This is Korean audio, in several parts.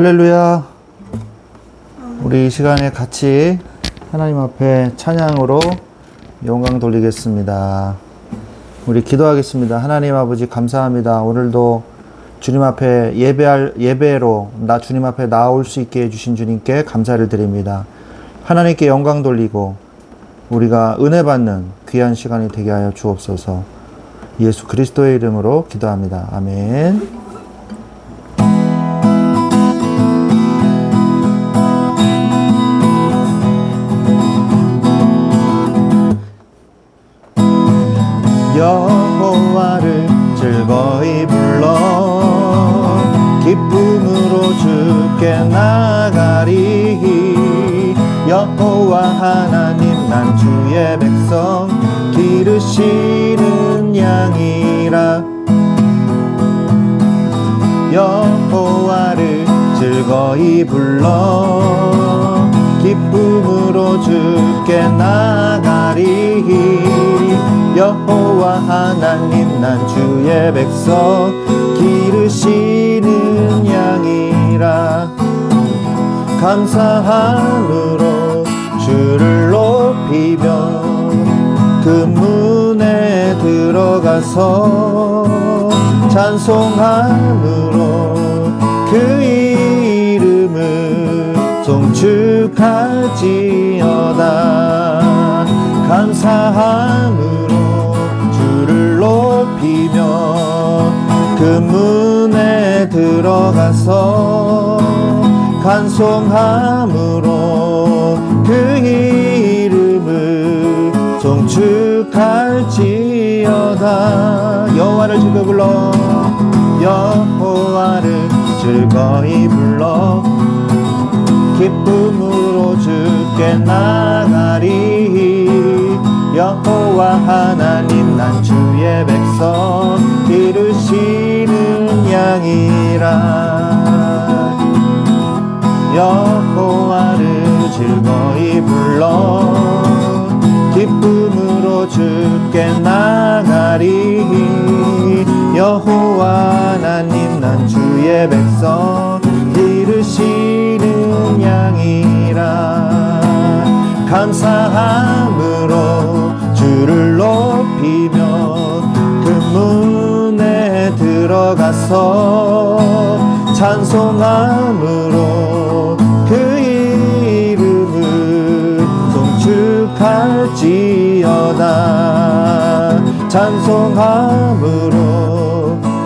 할렐루야. 우리 이 시간에 같이 하나님 앞에 찬양으로 영광 돌리겠습니다. 우리 기도하겠습니다. 하나님 아버지 감사합니다. 오늘도 주님 앞에 예배로 주님 앞에 나올 수 있게 해주신 주님께 감사를 드립니다. 하나님께 영광 돌리고 우리가 은혜 받는 귀한 시간이 되게 하여 주옵소서. 예수 그리스도의 이름으로 기도합니다. 아멘. 여호와를 즐거이 불러 기쁨으로 주께 나가리. 여호와 하나님 난 주의 백성 기르시는 양이라. 여호와를 즐거이 불러 기쁨으로 주께 나가리. 여호와 하나님 난 주의 백성 기르시는 양이라. 감사함으로 주를 높이며 그 문에 들어가서 찬송함으로 그 이름을 송축할지어다. 감사함으로 주를 높이며 그 문에 들어가서 간송함으로 그 이름을 송축할지어다. 여호와를 즐거이 불러 여호와를 즐거이 불러 기쁨으로 주께 나가리. 여호와 하나님 난 주의 백성 기르시는 양이라. 여호와를 즐거이 불러 기쁨으로 주께 나가리. 여호와 하나님 난 주의 백성 기르시는 양이라. 감사함으로 주를 높이며 그 문에 들어가서 찬송함으로 그 이름을 송축할지어다. 찬송함으로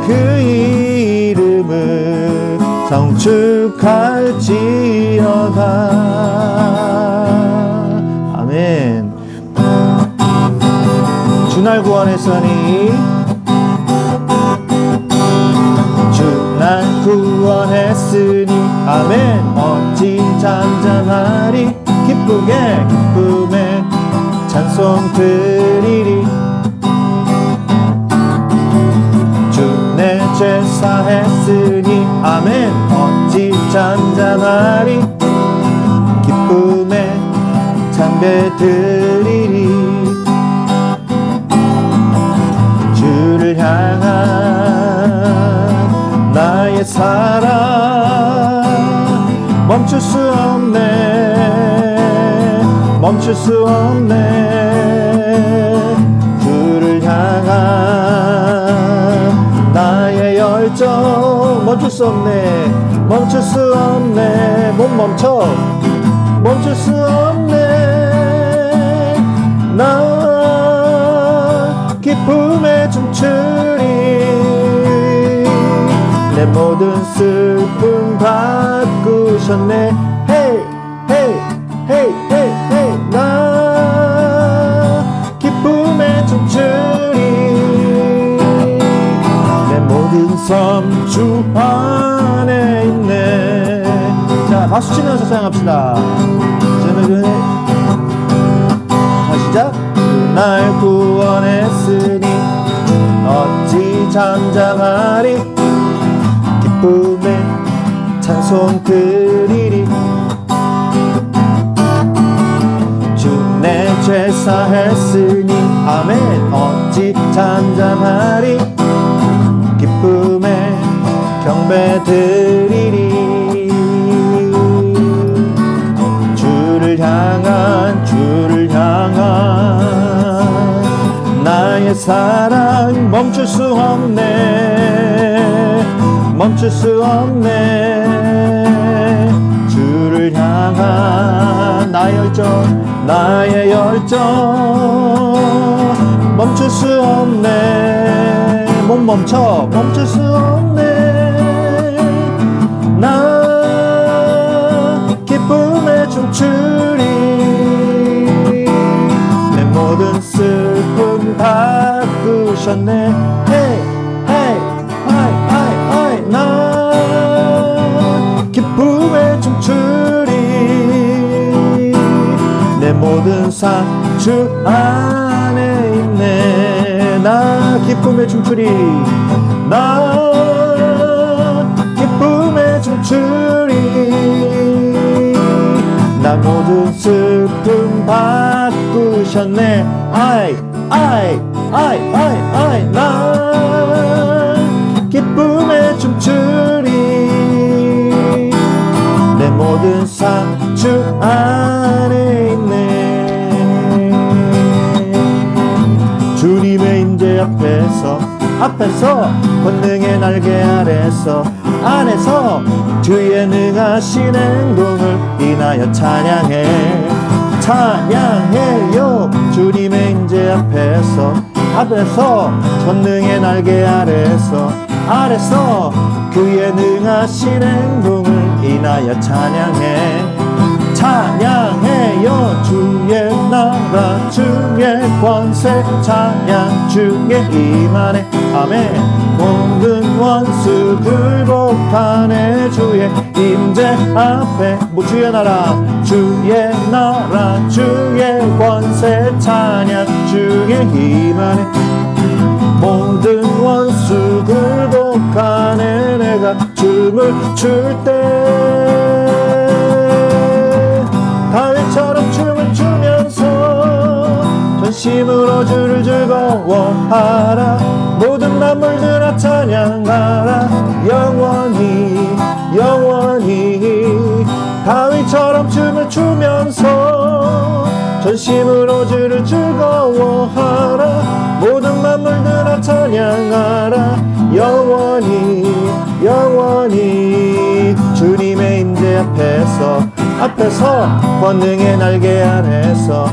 그 이름을 송축할지어다. 아멘. 주 날 구원했으니 주 날 구원했으니 아멘. 어찌 잠잠하리. 기쁘게 기쁨에 찬송 드리리. 주 내 죄 사했으니 아멘. 어찌 잠잠하리. 기쁨에 찬배 드리리. 주를 향한 나의 사랑 멈출 수 없네. 멈출 수 없네. 주를 향한 나의 열정 멈출 수 없네. 멈출 수 없네. 못 멈춰. 멈출 수 없네. 나 기쁨에 춤추리. 내 모든 슬픔 바꾸셨네. 헤이 헤이 헤이 헤이 헤이. 나 기쁨에 춤추리. 내 모든 삶 주 안에 있네. 자, 박수 치면서 사용합시다. 시작. 날 구원했으니 어찌 잠잠하리. 기쁨에 찬송 드리리. 주 내 죄 사했으니 아멘. 어찌 잠잠하리. 기쁨에 경배 드리리. 나의 사랑 멈출 수 없네. 멈출 수 없네. 주를 향한 나의 열정, 나의 열정 멈출 수 없네. 못 멈춰. 멈출 수 없네. 나 기쁨에 춤추리. 내 모든 슬픔 바꾸셨네. Hey, hey, hey, hey, hey. 나 기쁨에 춤추리. 내 모든 상주 안에 있네. 나 기쁨에 춤추리. 나 기쁨에 춤추리. 나 모든 슬픔 바꾸셨네. 아이 나 기쁨에 춤추리. 내 모든 상주 안에 있네. 주님의 임재 앞에서 권능의 날개 안에서 주의 능하신 행동을 인하여 찬양해요. 주님의 임재 앞에서 권능의 날개 아래서 그의 능하신 행동을 인하여 찬양해요. 주의 나라 주의 권세 찬양 주의 임하네. 아멘. 모든 원수 굴복하네. 주의 임재 앞에 주의 나라 주의 권세 찬양 주의 임하네. 모든 원수 굴복하네. 내가 춤을 출 때 다윗처럼 춤을 추면서 전심으로 주를 즐거워하라. 모든 만물들아 찬양하라. 영원히 다윗처럼 춤을 추면서 전심으로 주를 즐거워하라. 모든 만물들아 찬양하라. 영원히 주님의 임재 앞에서 권능의 날개 아래서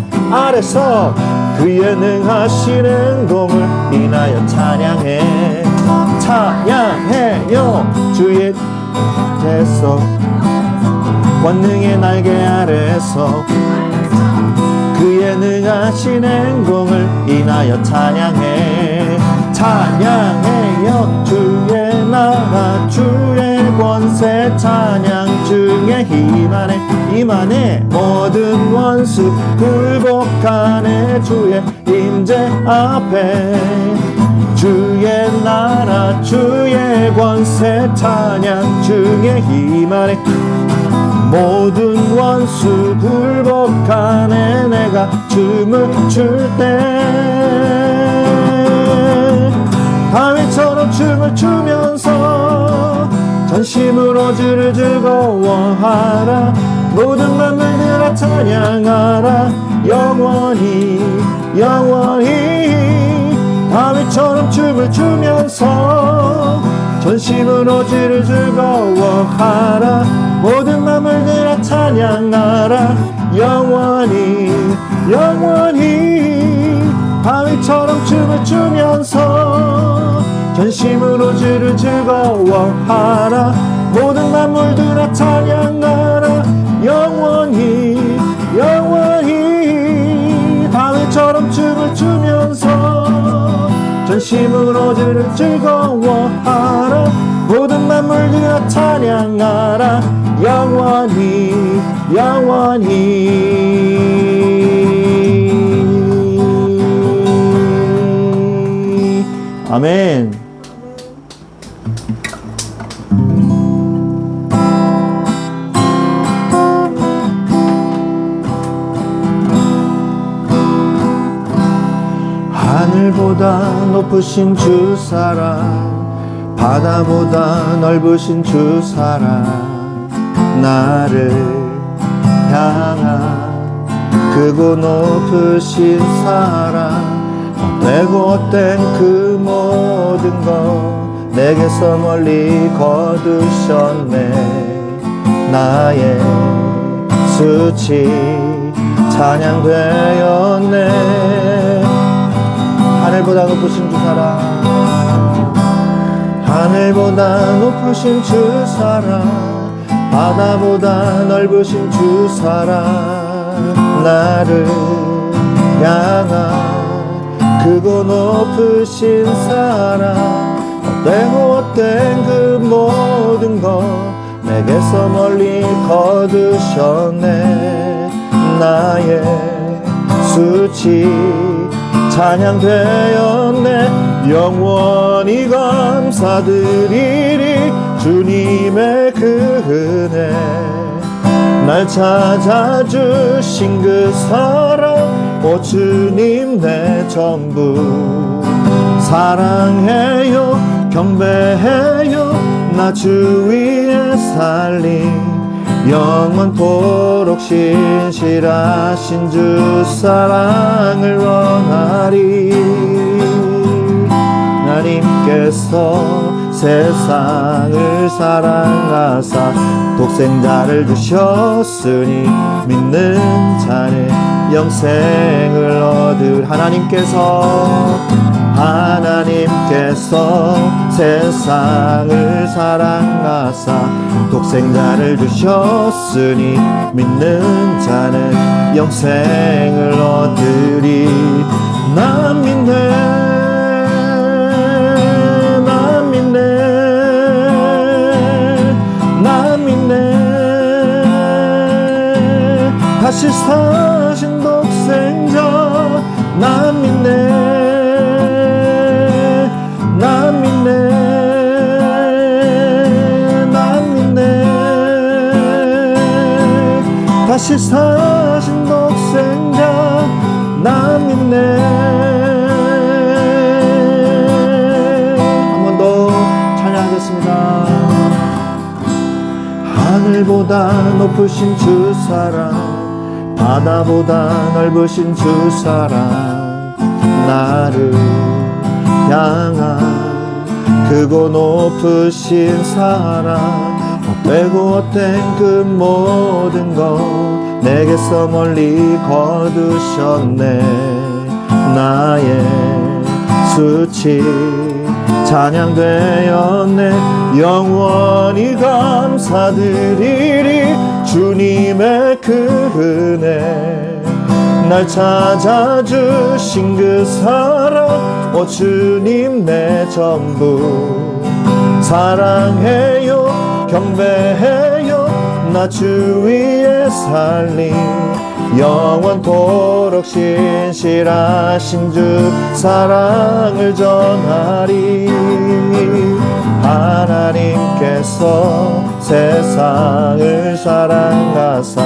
그의 능하신 행동을 인하여 찬양해요. 주의 대서 권능의 날개 아래서 그의 능하신 행동을 인하여 찬양해요. 주의 나라 주의 권세 찬양 중에 임하네. 모든 원수 굴복하네. 주의 임재 앞에 주의 나라 주의 권세 찬양 중에 임하네. 모든 원수 굴복하네. 내가 춤을 출 때 다윗처럼 춤을 추면서 전심으로 주를 즐거워하라. 모든 만물들아 찬양하라. 영원히 다윗처럼 춤을 추면서 전심으로 주를 즐거워하라. 모든 만물들아 찬양하라. 영원히 다윗처럼 춤을 추면서 전심으로 주를 즐거워하라. 모든 만물들아 찬양하라. 영원히 다윗처럼 춤을 추면서 전심으로 주를 즐거워하라. 모든 만물들아 찬양하라. 영원히 아멘. 하늘보다 높으신 주 사랑, 바다보다 넓으신 주 사랑, 나를 향한 크고 높으신 사랑, 헛되고 헛된 그 모든 것 내게서 멀리 거두셨네. 나의 수치 찬양되었네. 하늘보다 높으신 주 사랑, 하늘보다 높으신 주 사랑, 바다보다 넓으신 주 사랑, 나를 향한 크고 높으신 사랑, 헛되고 헛된 그 모든 것 내게서 멀리 거두셨네. 나의 수치 찬양되었네. 영원히 감사드리리 주님의 그 은혜, 날 찾아주신 그 사랑, 오 주님 내 전부. 사랑해요 경배해요 나 주 위에 살림, 영원토록 신실하신 주 사랑을 원하리. 하나님께서 세상을 사랑하사 독생자를 주셨으니 믿는 자는 영생을 얻을. 하나님께서 세상을 사랑하사 독생자를 주셨으니 믿는 자는 영생을 얻으리. 난 믿네 다시 사신 독생자. 난 믿네 다시 사신 독생자. 난 믿네. 한 번 더 찬양하겠습니다. 하늘보다 높으신 주 사랑, 바다보다 넓으신 주 사랑, 나를 향한 크고 높으신 사랑, 헛되고 헛된 그 모든 것 내게서 멀리 거두셨네. 나의 수치 찬양되었네. 영원히 감사드리리 주님의 그 은혜, 날 찾아주신 그 사랑, 오 주님 내 전부. 사랑해요 경배해요 나 주 위에 살림, 영원토록 신실하신 주 사랑을 전하리. 하나님께서 세상을 사랑하사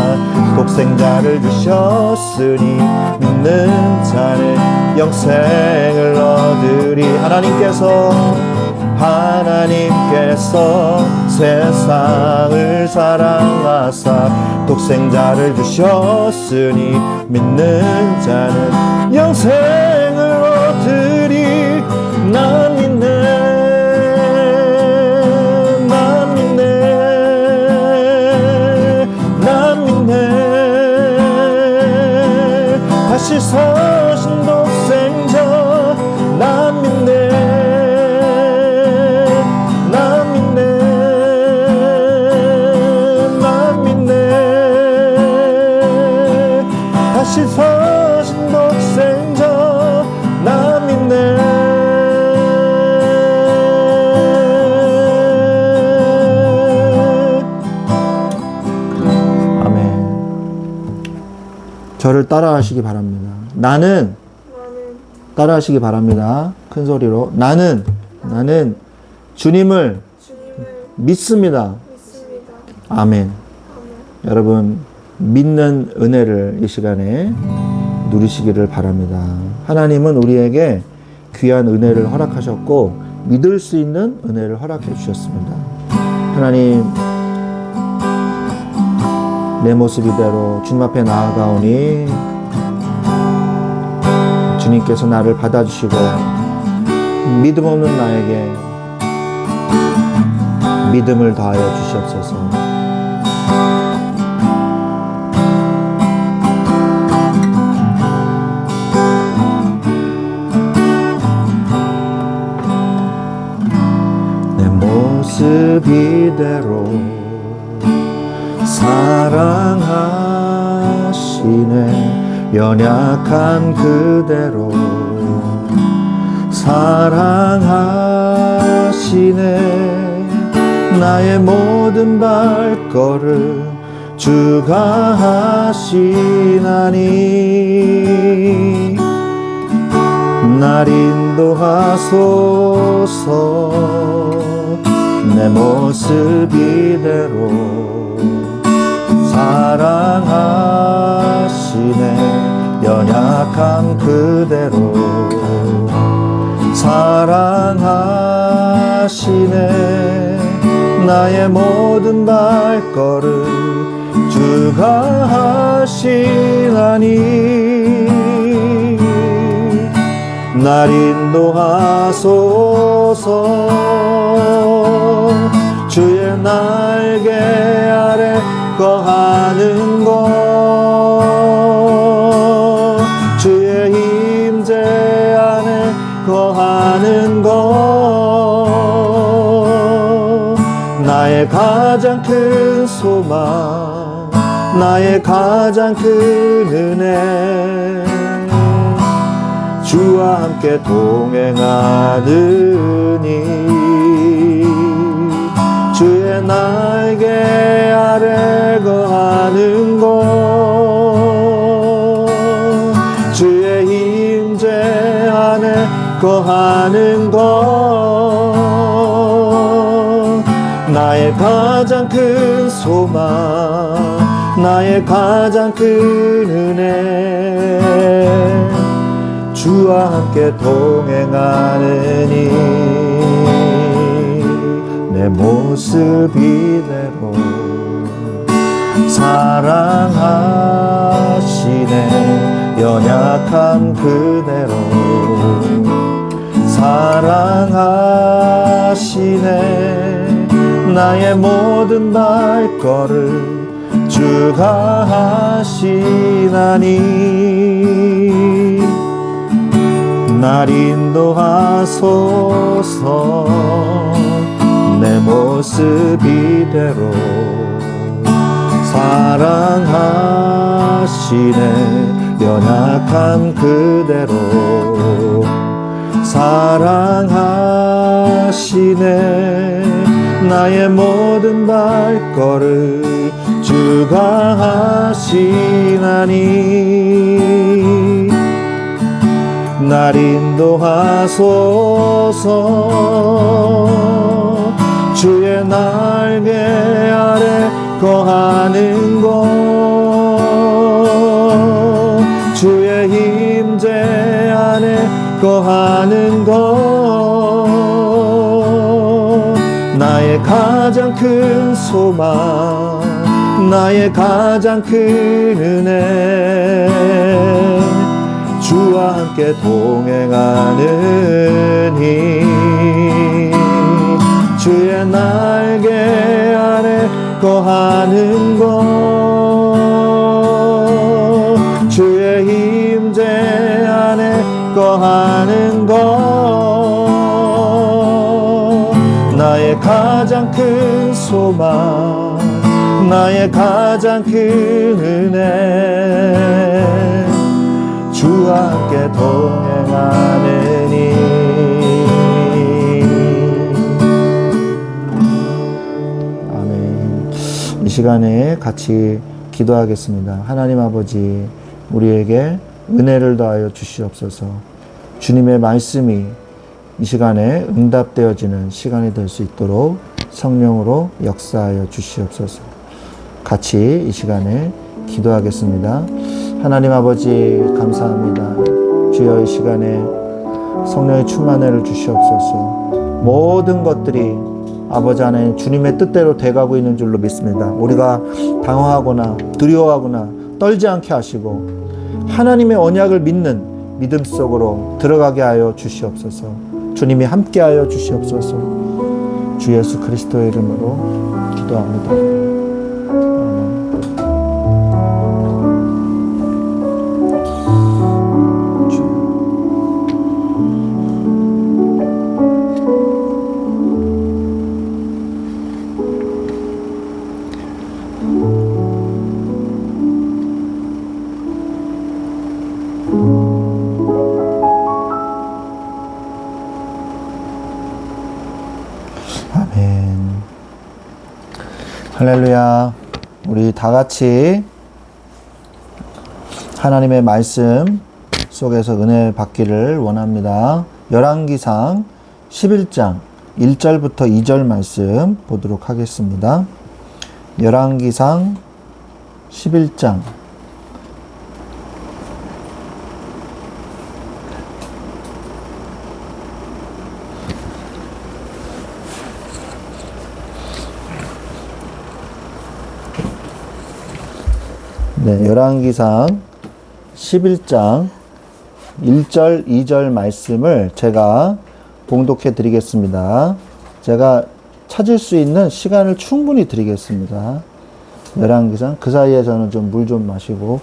독생자를 주셨으니 믿는 자는 영생을 얻으리. 하나님께서 세상을 사랑하사 독생자를 주셨으니 믿는 자는 영생을 얻으리. 난 믿네 다시 사신 독생자. 난 믿네 다시 사신 독생자. 난 믿네. 아멘. 저를 따라하시기 바랍니다. 나는 따라하시기 바랍니다. 큰 소리로 나는 주님을 믿습니다. 아멘. 여러분 믿는 은혜를 이 시간에 누리시기를 바랍니다. 하나님은 우리에게 귀한 은혜를 허락하셨고 믿을 수 있는 은혜를 허락해 주셨습니다. 하나님, 내 모습 이대로 주님 앞에 나아가오니 주님께서 나를 받아주시고 믿음 없는 나에게 믿음을 더하여 주시옵소서. 내 모습 이대로 사랑하시네. 연약한 그대로 사랑하시네. 나의 모든 발걸음 주가 하시나니 날 인도하소서. 내 모습 이대로 사랑하시네. 연약한 그대로 사랑하시네. 나의 모든 발걸음 주가 하시나니 날 인도하소서. 주의 날개 아래 거하는 것, 주의 임재 안에 거하는 것, 나의 가장 큰 소망, 나의 가장 큰 은혜. 주와 함께 동행하느니 주의 날개 아래 거하는 것, 주의 임재 안에 거하는 것, 나의 가장 큰 소망, 나의 가장 큰 은혜. 주와 함께 동행하느니 내 모습 이대로 사랑하시네. 연약한 그대로 사랑하시네. 나의 모든 발걸음 주가 하시나니 날 인도하소서. 내 모습 이대로 사랑하시네. 연약한 그대로 사랑하시네. 나의 모든 발걸음 주가 하시나니 날 인도하소서. 주의 날개 아래 거하는 것, 주의 임재 안에 거하는 것, 나의 가장 큰 소망, 나의 가장 큰 은혜. 주와 함께 동행하느니 주의 날개 아래 거하는 것, 주의 임재 안에 거하는 것, 나의 가장 큰 소망, 나의 가장 큰 은혜. 주와 함께 동행하느니 이 시간에 같이 기도하겠습니다. 하나님 아버지, 우리에게 은혜를 더하여 주시옵소서. 주님의 말씀이 이 시간에 응답되어지는 시간이 될 수 있도록 성령으로 역사하여 주시옵소서. 같이 이 시간에 기도하겠습니다. 하나님 아버지, 감사합니다. 주여, 이 시간에 성령의 충만회를 주시옵소서. 모든 것들이 아버지 하나님 주님의 뜻대로 돼가고 있는 줄로 믿습니다. 우리가 당황하거나 두려워하거나 떨지 않게 하시고 하나님의 언약을 믿는 믿음 속으로 들어가게 하여 주시옵소서. 주님이 함께하여 주시옵소서. 주 예수 그리스도의 이름으로 기도합니다. 아멘. 할렐루야. 우리 다 같이 하나님의 말씀 속에서 은혜 받기를 원합니다. 열왕기상 11장 1절부터 2절 말씀 보도록 하겠습니다. 열왕기상 11장 열왕기상 11장 1절, 2절 말씀을 제가 봉독해 드리겠습니다. 제가 찾을 수 있는 시간을 충분히 드리겠습니다. 열왕기상, 그 사이에 저는 좀 물 좀 마시고.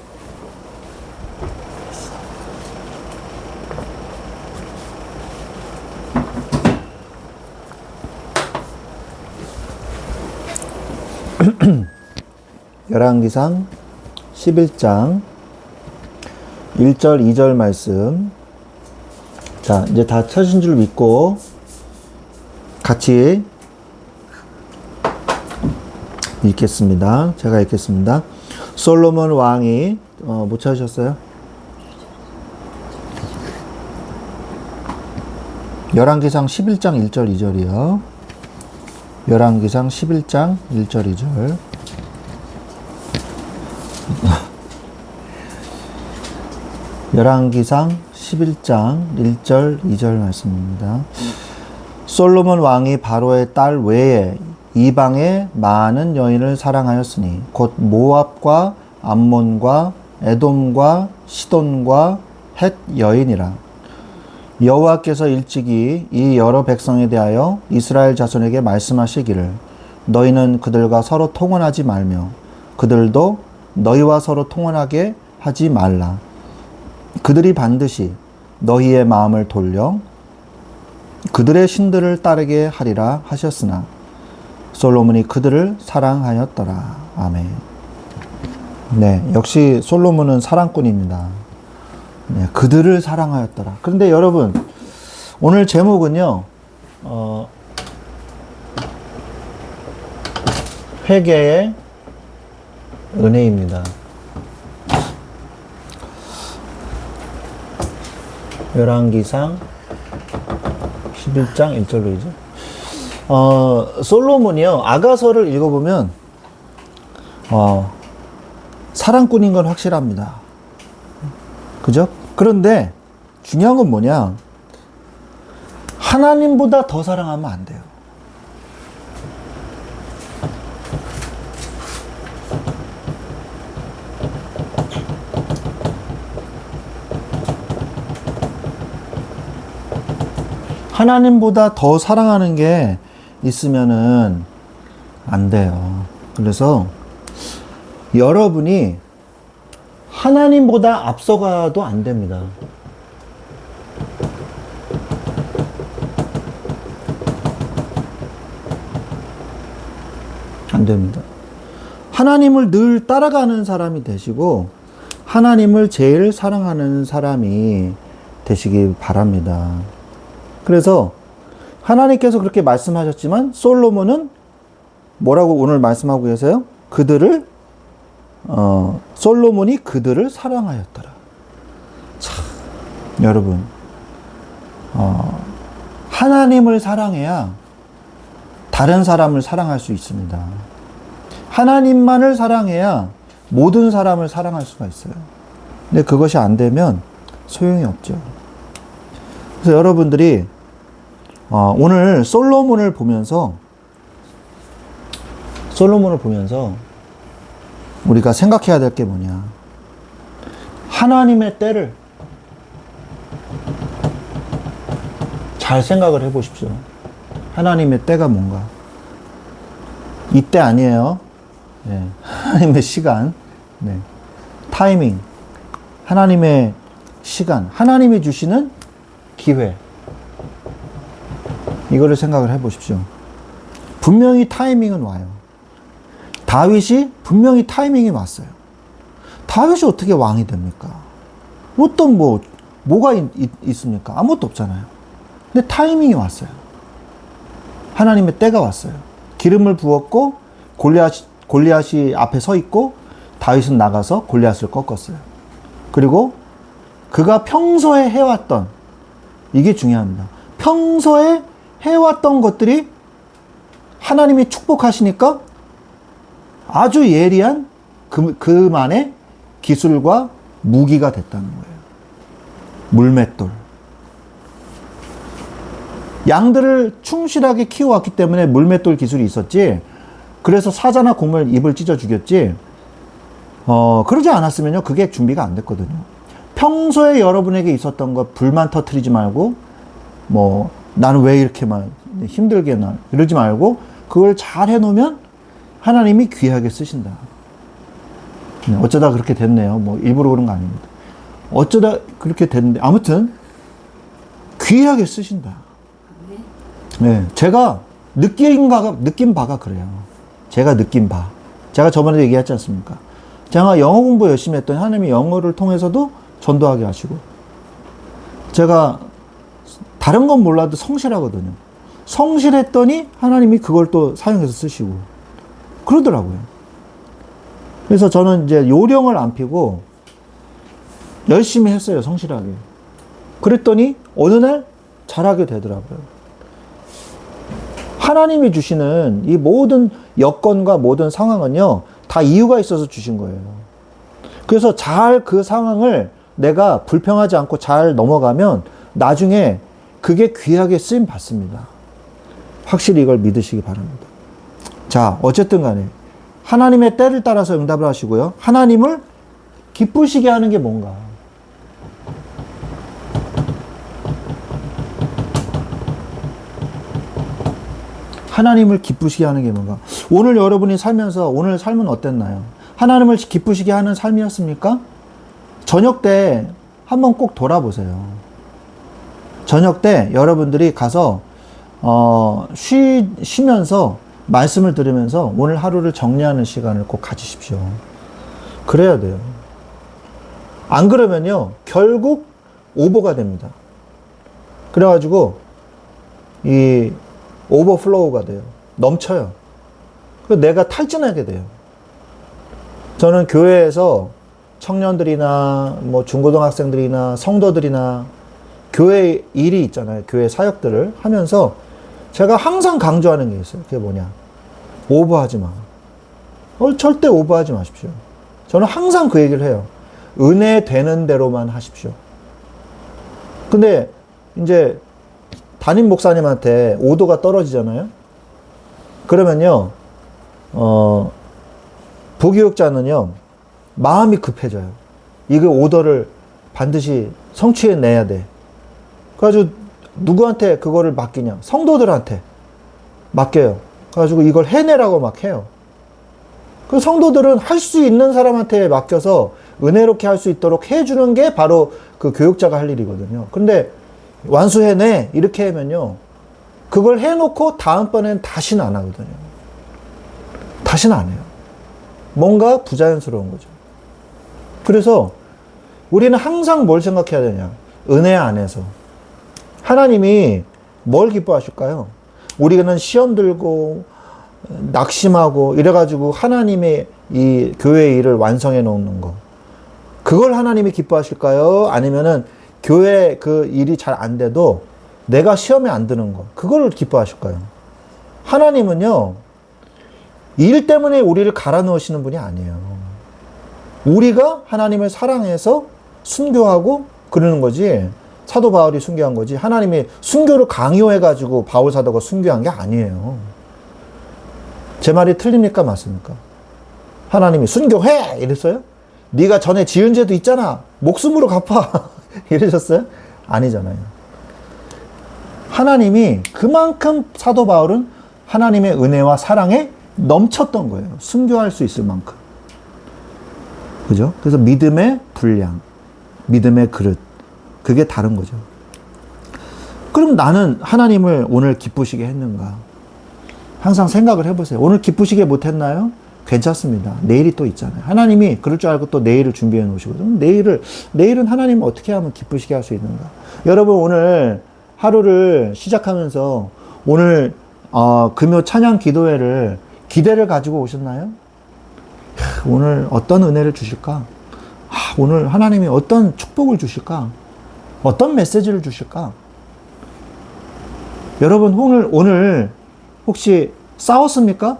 열왕기상 11장 1절, 2절 말씀. 자, 이제 다 찾으신 줄 믿고 같이 읽겠습니다. 제가 읽겠습니다. 솔로몬 왕이 못 찾으셨어요? 열왕기상 11장 1절, 2절이요. 열왕기상 11장 1절, 2절. 열왕기상 11장 1절 2절 말씀입니다. 솔로몬 왕이 바로의 딸 외에 이방의 많은 여인을 사랑하였으니 곧 모압과 암몬과 에돔과 시돈과 헷 여인이라. 여호와께서 일찍이 이 여러 백성에 대하여 이스라엘 자손에게 말씀하시기를 너희는 그들과 서로 통혼하지 말며 그들도 너희와 서로 통혼하게 하지 말라. 그들이 반드시 너희의 마음을 돌려 그들의 신들을 따르게 하리라 하셨으나 솔로몬이 그들을 사랑하였더라. 아멘. 네, 역시 솔로몬은 사랑꾼입니다. 네, 그들을 사랑하였더라. 그런데 여러분, 오늘 제목은요, 회개의 은혜입니다. 열왕기상 11장 1절로 2절. 솔로몬이요, 아가서를 읽어보면, 사랑꾼인 건 확실합니다. 그죠? 그런데 중요한 건 뭐냐? 하나님보다 더 사랑하면 안 돼요. 하나님보다 더 사랑하는 게 있으면은 안 돼요. 그래서 여러분이 하나님보다 앞서가도 안 됩니다. 안 됩니다. 하나님을 늘 따라가는 사람이 되시고 하나님을 제일 사랑하는 사람이 되시기 바랍니다. 그래서 하나님께서 그렇게 말씀하셨지만 솔로몬은 뭐라고 오늘 말씀하고 계세요? 솔로몬이 그들을 사랑하였더라. 참, 여러분, 하나님을 사랑해야 다른 사람을 사랑할 수 있습니다. 하나님만을 사랑해야 모든 사람을 사랑할 수가 있어요. 근데 그것이 안 되면 소용이 없죠. 그래서 여러분들이 오늘 솔로몬을 보면서 우리가 생각해야 될 게 뭐냐? 하나님의 때를 잘 생각을 해 보십시오. 하나님의 때가 뭔가. 이때 아니에요. 네. 하나님의 시간. 네. 타이밍. 하나님의 시간. 하나님이 주시는 기회. 이거를 생각을 해 보십시오. 분명히 타이밍은 와요. 다윗이 분명히 타이밍이 왔어요. 다윗이 어떻게 왕이 됩니까? 어떤 뭐가 있습니까? 아무것도 없잖아요. 근데 타이밍이 왔어요. 하나님의 때가 왔어요. 기름을 부었고 골리앗이 앞에 서 있고 다윗은 나가서 골리앗을 꺾었어요. 그리고 그가 평소에 해왔던, 이게 중요합니다. 평소에 해왔던 것들이 하나님이 축복하시니까 아주 예리한 그만의 기술과 무기가 됐다는 거예요. 물맷돌. 양들을 충실하게 키워왔기 때문에 물맷돌 기술이 있었지, 그래서 사자나 곰을 입을 찢어 죽였지, 그러지 않았으면요, 그게 준비가 안 됐거든요. 평소에 여러분에게 있었던 거 불만 터뜨리지 말고, 나는 왜 이렇게만 힘들게 이러지 말고, 그걸 잘 해놓으면 하나님이 귀하게 쓰신다. 어쩌다 그렇게 됐네요. 일부러 그런 거 아닙니다. 어쩌다 그렇게 됐는데, 아무튼, 귀하게 쓰신다. 네. 제가 느낀 바가 그래요. 제가 느낀 바. 제가 저번에 얘기했지 않습니까? 제가 영어 공부 열심히 했더니 하나님이 영어를 통해서도 전도하게 하시고, 제가 다른 건 몰라도 성실하거든요. 성실했더니 하나님이 그걸 또 사용해서 쓰시고 그러더라고요. 그래서 저는 이제 요령을 안 피고 열심히 했어요. 성실하게. 그랬더니 어느 날 잘하게 되더라고요. 하나님이 주시는 이 모든 여건과 모든 상황은요, 다 이유가 있어서 주신 거예요. 그래서 잘 그 상황을 내가 불평하지 않고 잘 넘어가면 나중에 그게 귀하게 쓰임 받습니다. 확실히 이걸 믿으시기 바랍니다. 자, 어쨌든 간에 하나님의 때를 따라서 응답을 하시고요. 하나님을 기쁘시게 하는 게 뭔가? 하나님을 기쁘시게 하는 게 뭔가? 오늘 여러분이 살면서 오늘 삶은 어땠나요? 하나님을 기쁘시게 하는 삶이었습니까? 저녁 때 한번 꼭 돌아보세요. 저녁 때 여러분들이 가서 쉬면서 말씀을 들으면서 오늘 하루를 정리하는 시간을 꼭 가지십시오. 그래야 돼요. 안 그러면요, 결국 오버가 됩니다. 그래가지고 이 오버플로우가 돼요. 넘쳐요. 그래서 내가 탈진하게 돼요. 저는 교회에서 청년들이나 중고등학생들이나 성도들이나 교회 일이 있잖아요. 교회 사역들을 하면서 제가 항상 강조하는 게 있어요. 그게 뭐냐? 오버하지 마. 절대 오버하지 마십시오. 저는 항상 그 얘기를 해요. 은혜 되는 대로만 하십시오. 근데 이제 담임 목사님한테 오도가 떨어지잖아요. 그러면요, 부교육자는요, 마음이 급해져요. 이거 오더를 반드시 성취해내야 돼. 그래가지고 누구한테 그거를 맡기냐? 성도들한테 맡겨요. 그래가지고 이걸 해내라고 막 해요. 그 성도들은 할 수 있는 사람한테 맡겨서 은혜롭게 할 수 있도록 해주는 게 바로 그 교육자가 할 일이거든요. 근데 완수해내 이렇게 하면요, 그걸 해놓고 다음번엔 다시는 안 하거든요. 다시는 안 해요. 뭔가 부자연스러운 거죠. 그래서 우리는 항상 뭘 생각해야 되냐? 은혜 안에서 하나님이 뭘 기뻐하실까요? 우리는 시험 들고 낙심하고 이래가지고 하나님의 이 교회의 일을 완성해 놓는 거, 그걸 하나님이 기뻐하실까요? 아니면은 교회 그 일이 잘 안 돼도 내가 시험에 안 드는 거, 그걸 기뻐하실까요? 하나님은요, 일 때문에 우리를 갈아 넣으시는 분이 아니에요. 우리가 하나님을 사랑해서 순교하고 그러는 거지, 사도 바울이 순교한 거지, 하나님이 순교를 강요해가지고 바울 사도가 순교한 게 아니에요. 제 말이 틀립니까? 맞습니까? 하나님이 순교해! 이랬어요? 네가 전에 지은 죄도 있잖아. 목숨으로 갚아. 이러셨어요? 아니잖아요. 하나님이 그만큼 사도 바울은 하나님의 은혜와 사랑에 넘쳤던 거예요. 순교할 수 있을 만큼. 그죠? 그래서 믿음의 분량, 믿음의 그릇, 그게 다른 거죠. 그럼 나는 하나님을 오늘 기쁘시게 했는가? 항상 생각을 해보세요. 오늘 기쁘시게 못했나요? 괜찮습니다. 내일이 또 있잖아요. 하나님이 그럴 줄 알고 또 내일을 준비해 놓으시거든요. 내일은 하나님을 어떻게 하면 기쁘시게 할 수 있는가? 여러분, 오늘 하루를 시작하면서 오늘 금요 찬양 기도회를 기대를 가지고 오셨나요? 오늘 어떤 은혜를 주실까? 오늘 하나님이 어떤 축복을 주실까? 어떤 메시지를 주실까? 여러분, 오늘 혹시 싸웠습니까?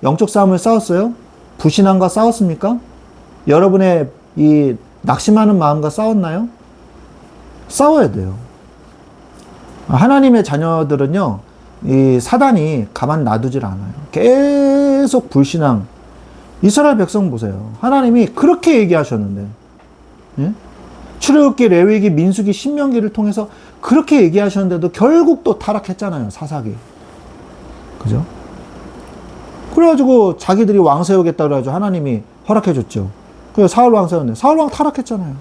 영적 싸움을 싸웠어요? 불신앙과 싸웠습니까? 여러분의 이 낙심하는 마음과 싸웠나요? 싸워야 돼요. 하나님의 자녀들은요, 이 사단이 가만 놔두질 않아요. 계속 불신앙. 이스라엘 백성 보세요. 하나님이 그렇게 얘기하셨는데, 예? 출애굽기, 레위기, 민수기, 신명기를 통해서 그렇게 얘기하셨는데도 결국 또 타락했잖아요. 사사기. 그죠? 그래가지고 자기들이 왕 세우겠다 그래가지고 하나님이 허락해줬죠. 그래서 사울 왕 세웠는데 사울 왕 타락했잖아요.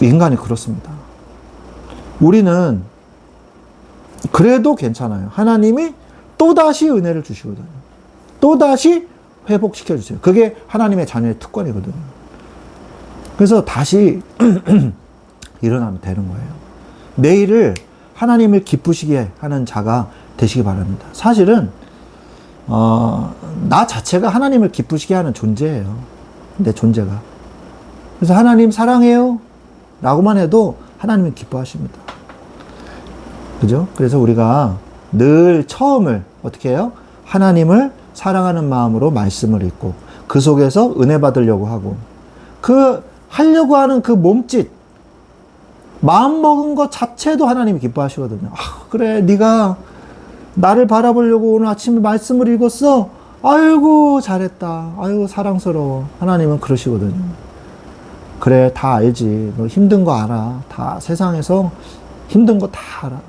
인간이 그렇습니다. 우리는 그래도 괜찮아요. 하나님이 또다시 은혜를 주시거든요. 또다시 회복시켜주세요. 그게 하나님의 자녀의 특권이거든요. 그래서 다시 일어나면 되는 거예요. 내일을 하나님을 기쁘시게 하는 자가 되시기 바랍니다. 사실은 나 자체가 하나님을 기쁘시게 하는 존재예요. 내 존재가. 그래서 하나님 사랑해요 라고만 해도 하나님은 기뻐하십니다. 그죠? 그래서 우리가 늘 처음을 어떻게 해요? 하나님을 사랑하는 마음으로 말씀을 읽고 그 속에서 은혜 받으려고 하고 하려고 하는 그 몸짓 마음 먹은 것 자체도 하나님이 기뻐하시거든요. 그래, 네가 나를 바라보려고 오늘 아침에 말씀을 읽었어. 아이고 잘했다. 아이고 사랑스러워. 하나님은 그러시거든요. 그래, 다 알지. 너 힘든 거 알아. 다 세상에서 힘든 거 다 알아.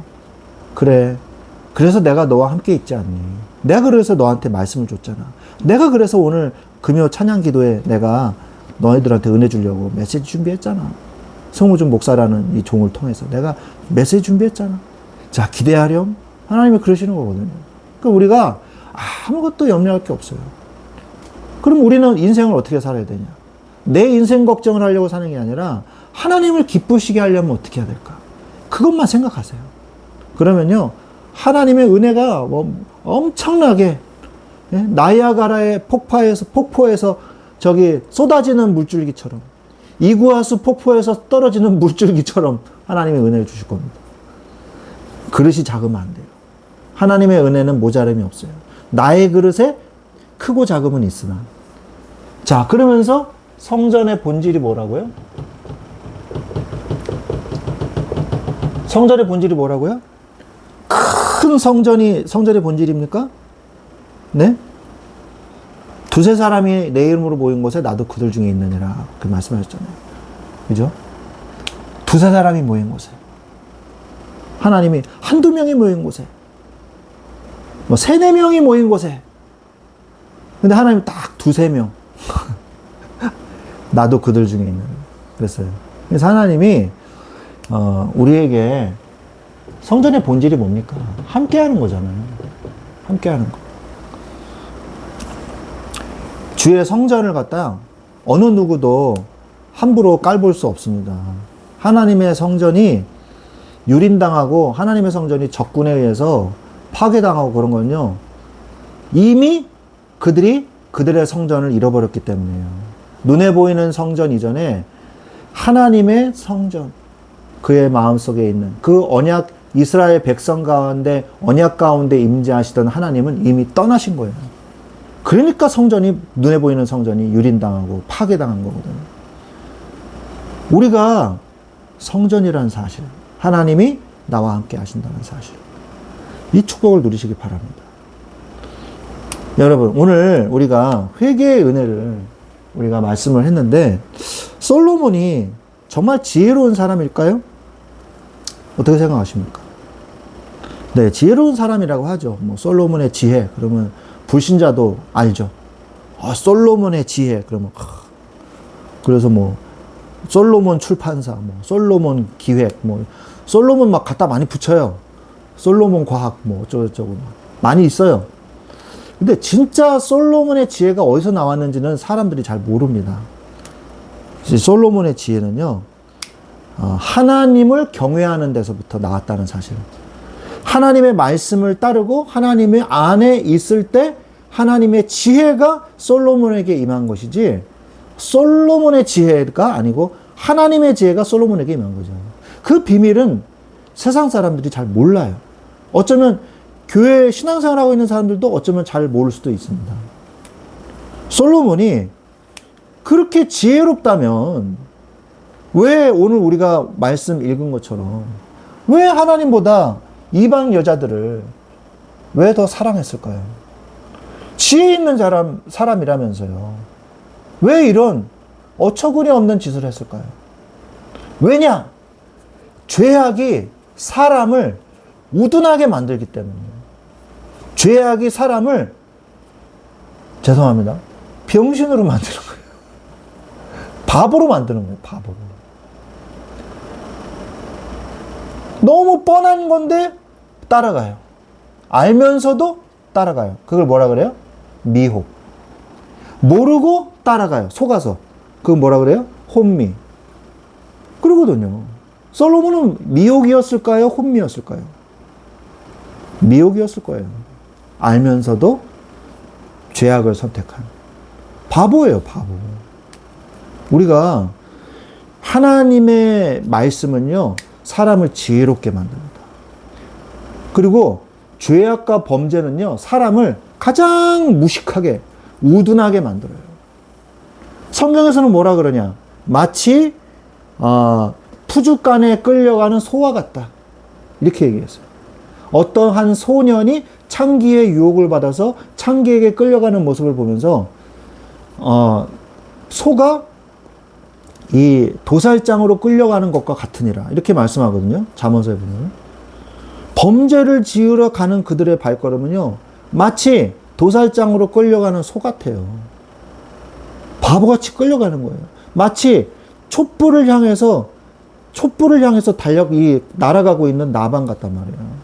그래, 그래서 내가 너와 함께 있지 않니? 내가 그래서 너한테 말씀을 줬잖아. 내가 그래서 오늘 금요 찬양 기도에 내가 너희들한테 은혜 주려고 메시지 준비했잖아. 성우준 목사라는 이 종을 통해서 내가 메시지 준비했잖아. 자, 기대하렴. 하나님이 그러시는 거거든요. 그러니까 우리가 아무것도 염려할 게 없어요. 그럼 우리는 인생을 어떻게 살아야 되냐? 내 인생 걱정을 하려고 사는 게 아니라 하나님을 기쁘시게 하려면 어떻게 해야 될까? 그것만 생각하세요. 그러면요, 하나님의 은혜가 엄청나게 나이아가라의 폭포에서 저기 쏟아지는 물줄기처럼 이구아수 폭포에서 떨어지는 물줄기처럼 하나님의 은혜를 주실 겁니다. 그릇이 작으면 안 돼요. 하나님의 은혜는 모자람이 없어요. 나의 그릇에 크고 작음은 있으나. 자, 그러면서 성전의 본질이 뭐라고요? 성전의 본질이 뭐라고요? 큰 성전의 본질입니까? 네? 두세 사람이 내 이름으로 모인 곳에 나도 그들 중에 있느니라. 그 말씀하셨잖아요. 그죠? 두세 사람이 모인 곳에. 하나님이 한두 명이 모인 곳에. 세네 명이 모인 곳에. 근데 하나님 딱 두세 명. 나도 그들 중에 있는. 그랬어요. 그래서 하나님이, 우리에게 성전의 본질이 뭡니까? 함께 하는 거잖아요. 함께 하는 거. 주의 성전을 갖다 어느 누구도 함부로 깔볼 수 없습니다. 하나님의 성전이 유린당하고 하나님의 성전이 적군에 의해서 파괴당하고 그런 건요, 이미 그들의 성전을 잃어버렸기 때문이에요. 눈에 보이는 성전 이전에 하나님의 성전, 그의 마음속에 있는 그 언약, 이스라엘 백성 가운데 언약 가운데 임재하시던 하나님은 이미 떠나신 거예요. 그러니까 눈에 보이는 성전이 유린당하고 파괴당한 거거든요. 우리가 성전이라는 사실, 하나님이 나와 함께 하신다는 사실, 이 축복을 누리시기 바랍니다. 여러분, 오늘 우리가 회개의 은혜를 우리가 말씀을 했는데, 솔로몬이 정말 지혜로운 사람일까요? 어떻게 생각하십니까? 네, 지혜로운 사람이라고 하죠. 뭐 솔로몬의 지혜 그러면 불신자도 알죠. 아, 솔로몬의 지혜 그러면 그래서 뭐 솔로몬 출판사, 뭐 솔로몬 기획, 뭐 솔로몬 막 갖다 많이 붙여요. 솔로몬 과학 뭐 어쩌고저쩌고 많이 있어요. 근데 진짜 솔로몬의 지혜가 어디서 나왔는지는 사람들이 잘 모릅니다. 솔로몬의 지혜는요, 하나님을 경외하는 데서부터 나왔다는 사실. 하나님의 말씀을 따르고 하나님의 안에 있을 때 하나님의 지혜가 솔로몬에게 임한 것이지, 솔로몬의 지혜가 아니고 하나님의 지혜가 솔로몬에게 임한 거죠. 그 비밀은 세상 사람들이 잘 몰라요. 어쩌면 교회 신앙생활하고 있는 사람들도 어쩌면 잘 모를 수도 있습니다. 솔로몬이 그렇게 지혜롭다면 왜 오늘 우리가 말씀 읽은 것처럼 왜 하나님보다 이방 여자들을 왜 더 사랑했을까요? 지혜 있는 사람이라면서요. 왜 이런 어처구니 없는 짓을 했을까요? 왜냐? 죄악이 사람을 우둔하게 만들기 때문이에요. 죄악이 사람을, 죄송합니다, 병신으로 만드는 거예요. 바보로 만드는 거예요. 바보로. 너무 뻔한 건데 따라가요. 알면서도 따라가요. 그걸 뭐라 그래요? 미혹. 모르고 따라가요. 속아서. 그건 뭐라 그래요? 혼미. 그러거든요. 솔로몬은 미혹이었을까요? 혼미였을까요? 미혹이었을 거예요. 알면서도 죄악을 선택한 바보예요. 바보. 우리가 하나님의 말씀은요, 사람을 지혜롭게 만듭니다. 그리고 죄악과 범죄는요, 사람을 가장 무식하게, 우둔하게 만들어요. 성경에서는 뭐라 그러냐? 마치 푸주간에 끌려가는 소와 같다. 이렇게 얘기했어요. 어떤 한 소년이 창기의 유혹을 받아서 창기에게 끌려가는 모습을 보면서 소가 이 도살장으로 끌려가는 것과 같으니라, 이렇게 말씀하거든요. 잠언서에 보면 범죄를 지으러 가는 그들의 발걸음은요, 마치 도살장으로 끌려가는 소 같아요. 바보같이 끌려가는 거예요. 마치 촛불을 향해서 날아가고 있는 나방 같단 말이에요.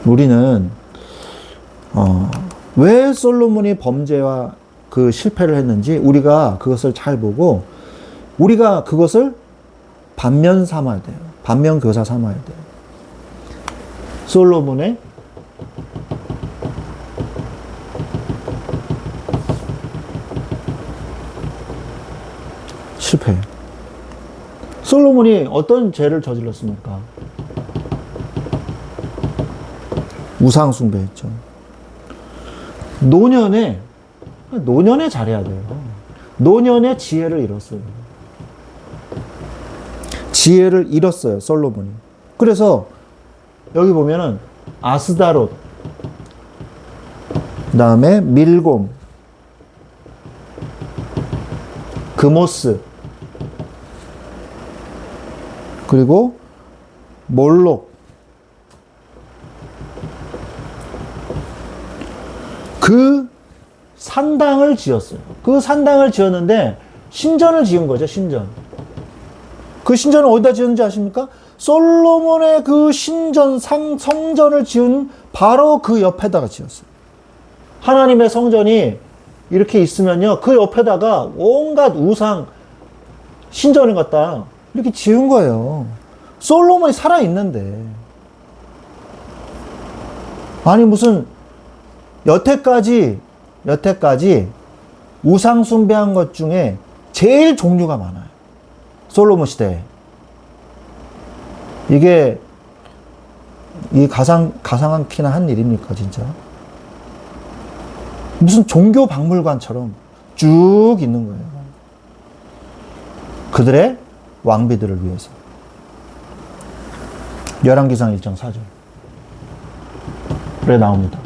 우리는 왜 솔로몬이 범죄와 그 실패를 했는지 우리가 그것을 잘 보고 우리가 그것을 반면 삼아야 돼요. 반면 교사 삼아야 돼요. 솔로몬의 실패. 솔로몬이 어떤 죄를 저질렀습니까? 우상 숭배했죠. 노년에 잘해야 돼요. 노년에 지혜를 잃었어요. 지혜를 잃었어요, 솔로몬이. 그래서 여기 보면은 아스다롯, 그 다음에 밀곰, 그모스, 그리고 몰록, 그 산당을 지었어요. 그 산당을 지었는데 신전을 지은 거죠, 신전. 그 신전을 어디다 지었는지 아십니까? 솔로몬의 그 성전을 지은 바로 그 옆에다가 지었어요. 하나님의 성전이 이렇게 있으면요, 그 옆에다가 온갖 우상 신전을 갖다 이렇게 지은 거예요. 솔로몬이 살아있는데. 아니 무슨 여태까지 우상 숭배한 것 중에 제일 종류가 많아요. 솔로몬 시대에. 이게 이 가상한키나 한 일입니까, 진짜? 무슨 종교 박물관처럼 쭉 있는 거예요. 그들의 왕비들을 위해서. 열왕기상 1장 4절. 그래 나옵니다.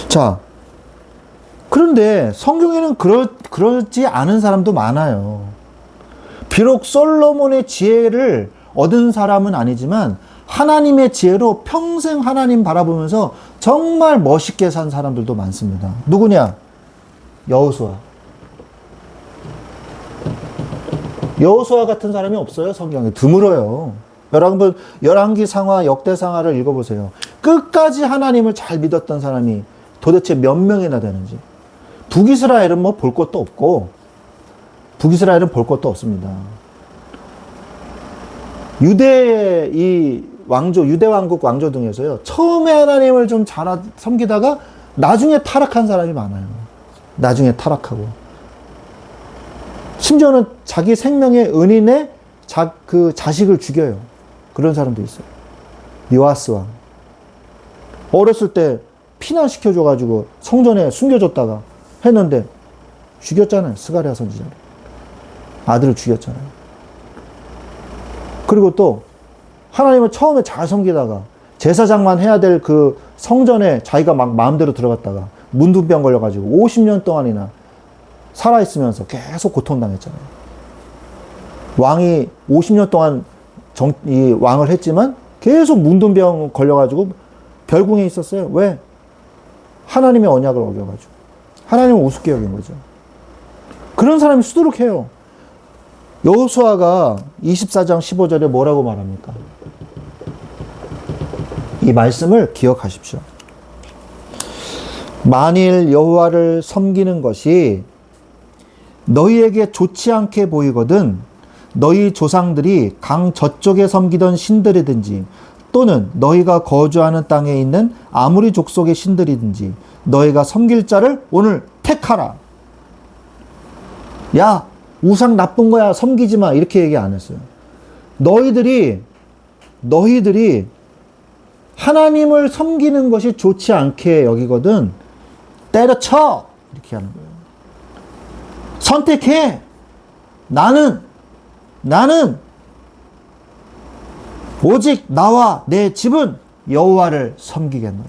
자, 그런데 성경에는 그러지 않은 사람도 많아요. 비록 솔로몬의 지혜를 얻은 사람은 아니지만 하나님의 지혜로 평생 하나님 바라보면서 정말 멋있게 산 사람들도 많습니다. 누구냐? 여호수아. 여호수아 같은 사람이 없어요, 성경에. 드물어요. 여러분, 열왕기 상하, 역대 상하를 읽어보세요. 끝까지 하나님을 잘 믿었던 사람이 도대체 몇 명이나 되는지. 북이스라엘은 뭐 볼 것도 없고, 북이스라엘은 볼 것도 없습니다. 유대의 이 왕조, 유대 왕국 왕조 등에서요, 처음에 하나님을 좀 잘 섬기다가 나중에 타락한 사람이 많아요. 나중에 타락하고. 심지어는 자기 생명의 은인의 그 자식을 죽여요. 그런 사람도 있어요. 요아스 왕. 어렸을 때 피난시켜줘가지고 성전에 숨겨줬다가 했는데 죽였잖아요. 스가랴 선지자를. 아들을 죽였잖아요. 그리고 또 하나님을 처음에 잘 섬기다가 제사장만 해야 될 그 성전에 자기가 막 마음대로 들어갔다가 문둥병 걸려가지고 50년 동안이나 살아있으면서 계속 고통당했잖아요. 왕이 50년 동안 이 왕을 했지만 계속 문둥병 걸려가지고 별궁에 있었어요. 왜? 하나님의 언약을 어겨가지고. 하나님을 우습게 여긴 거죠. 그런 사람이 수두룩해요. 여호수아가 24장 15절에 뭐라고 말합니까? 이 말씀을 기억하십시오. 만일 여호와를 섬기는 것이 너희에게 좋지 않게 보이거든 너희 조상들이 강 저쪽에 섬기던 신들이든지 또는 너희가 거주하는 땅에 있는 아무리 족속의 신들이든지 너희가 섬길 자를 오늘 택하라. 야, 우상 나쁜 거야, 섬기지 마, 이렇게 얘기 안 했어요. 너희들이 하나님을 섬기는 것이 좋지 않게 여기거든 때려쳐, 이렇게 하는 거예요. 선택해. 나는 오직 나와 내 집은 여호와를 섬기겠노라.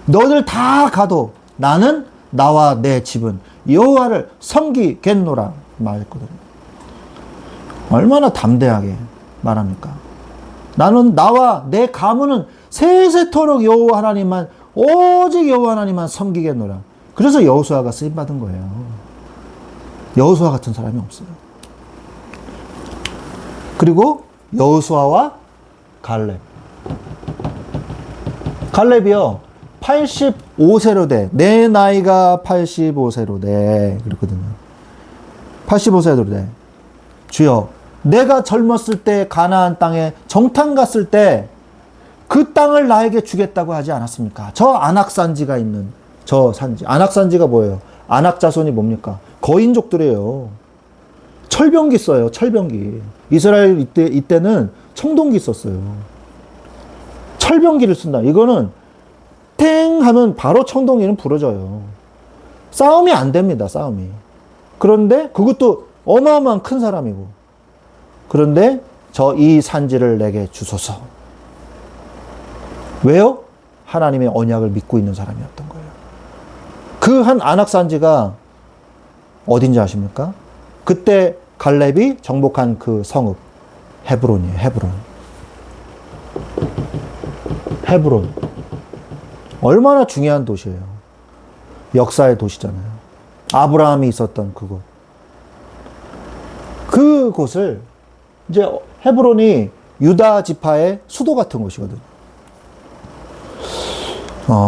너희들 다 가도 나는 나와 내 집은 여호와를 섬기겠노라 말했거든요. 얼마나 담대하게 말합니까? 나는 나와 내 가문은 세세토록 여호와 하나님만, 오직 여호와 하나님만 섬기겠노라. 그래서 여호수아가 쓰임 받은 거예요. 여호수아 같은 사람이 없어요. 그리고 여호수아와 갈렙. 갈렙이요, 85세로 돼. 내 나이가 85세로 돼. 그렇거든요. 85세로 돼. 주여, 내가 젊었을 때 가나안 땅에 정탐 갔을 때 그 땅을 나에게 주겠다고 하지 않았습니까? 저 안악산지가 있는 저 산지. 안악산지가 뭐예요? 안악 자손이 뭡니까? 거인족들이에요. 철병기 써요. 철병기. 이스라엘 이때는 청동기 썼어요. 철병기를 쓴다. 이거는 땡 하면 바로 청동기는 부러져요. 싸움이 안 됩니다. 싸움이. 그런데 그것도 어마어마한 큰 사람이고. 그런데 이 산지를 내게 주소서. 왜요? 하나님의 언약을 믿고 있는 사람이었던 거예요. 그 한 안악산지가 어딘지 아십니까? 그때 갈렙이 정복한 그 성읍 헤브론이에요. 헤브론. 얼마나 중요한 도시예요. 역사의 도시잖아요. 아브라함이 있었던 그곳. 그곳을 이제 헤브론이 유다 지파의 수도 같은 곳이거든요.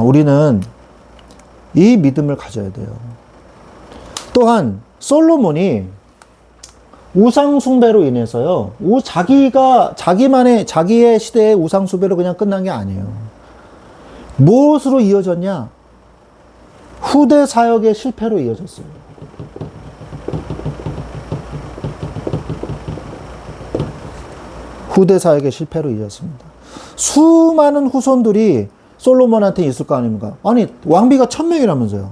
우리는 이 믿음을 가져야 돼요. 또한 솔로몬이 우상 숭배로 인해서요, 자기의 시대의 우상 숭배로 그냥 끝난 게 아니에요. 무엇으로 이어졌냐? 후대 사역의 실패로 이어졌어요. 후대 사역의 실패로 이어졌습니다. 수많은 후손들이 솔로몬한테 있을 거 아닙니까? 아니, 왕비가 1000명이라면서요.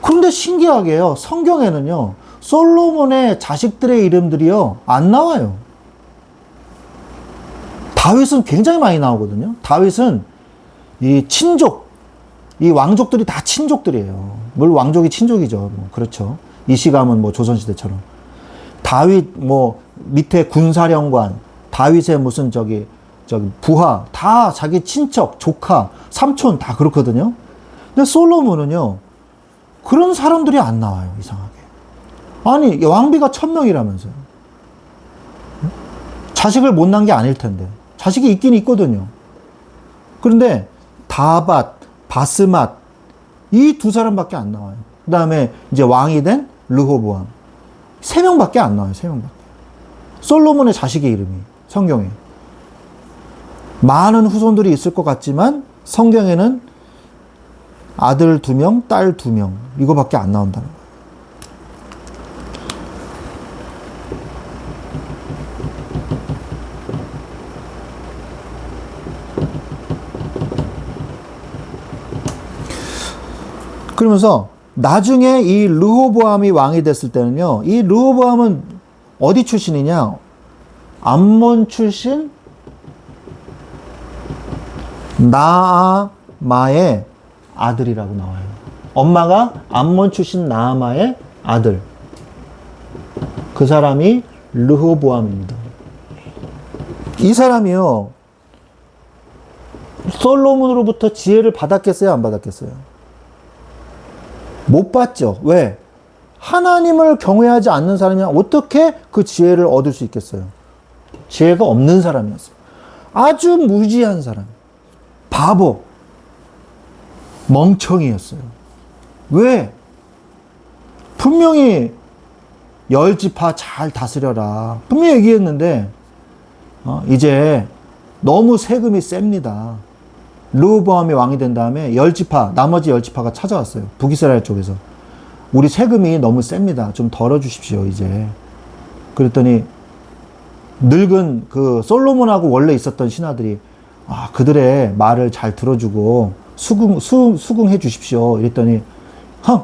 그런데 신기하게요, 성경에는요, 솔로몬의 자식들의 이름들이요, 안 나와요. 다윗은 굉장히 많이 나오거든요. 다윗은 이 친족, 이 왕족들이 다 친족들이에요. 물론 왕족이 친족이죠. 그렇죠. 이시감은 조선시대처럼. 다윗 뭐 밑에 군사령관, 다윗의 무슨 저기 부하 다 자기 친척, 조카, 삼촌 다 그렇거든요. 근데 솔로몬은요 그런 사람들이 안 나와요. 이상하게. 아니 왕비가 1000명이라면서요. 자식을 못 낳은 게 아닐 텐데. 자식이 있긴 있거든요. 그런데 다밧, 바스맛 이 두 사람밖에 안 나와요. 그 다음에 이제 왕이 된 르호보암 3명밖에 안 나와요. 3명밖에. 솔로몬의 자식의 이름이 성경에 많은 후손들이 있을 것 같지만 성경에는 아들 2명, 딸 2명 이거밖에 안 나온다는 거예요. 그러면서 나중에 이 르호보암이 왕이 됐을 때는요, 이 르호보암은 어디 출신이냐? 암몬 출신 나아마의 아들이라고 나와요. 엄마가 암몬 출신 나아마의 아들. 그 사람이 르호보암입니다. 이 사람이요, 솔로몬으로부터 지혜를 받았겠어요? 안 받았겠어요? 못 받죠. 왜? 하나님을 경외하지 않는 사람이 어떻게 그 지혜를 얻을 수 있겠어요? 지혜가 없는 사람이었어요. 아주 무지한 사람. 바보. 멍청이였어요. 왜? 분명히 10지파 잘 다스려라. 분명히 얘기했는데 이제 너무 세금이 셉니다. 르호보암이 왕이 된 다음에 10지파, 나머지 10지파가 찾아왔어요. 북이스라엘 쪽에서. 우리 세금이 너무 셉니다. 좀 덜어주십시오, 이제. 그랬더니 늙은 그 솔로몬하고 원래 있었던 신하들이 그들의 말을 잘 들어주고 수긍해 주십시오. 이랬더니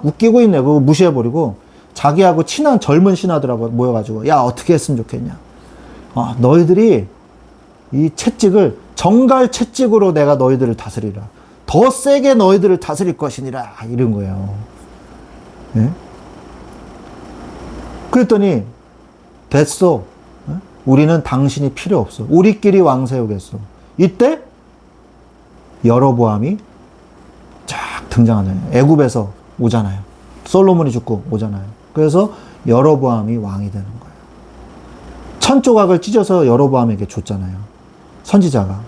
웃기고 있네. 그거 무시해버리고 자기하고 친한 젊은 신하들하고 모여가지고 야, 어떻게 했으면 좋겠냐. 너희들이 이 채찍을 정갈 채찍으로 내가 너희들을 다스리라. 더 세게 너희들을 다스릴 것이니라. 이런 거예요. 예? 그랬더니 됐어. 우리는 당신이 필요 없어. 우리끼리 왕 세우겠어. 이때 여로보암이 쫙 등장하잖아요. 애굽에서 오잖아요. 솔로몬이 죽고 오잖아요. 그래서 여로보암이 왕이 되는 거예요. 1000조각을 찢어서 여로보암에게 줬잖아요. 선지자가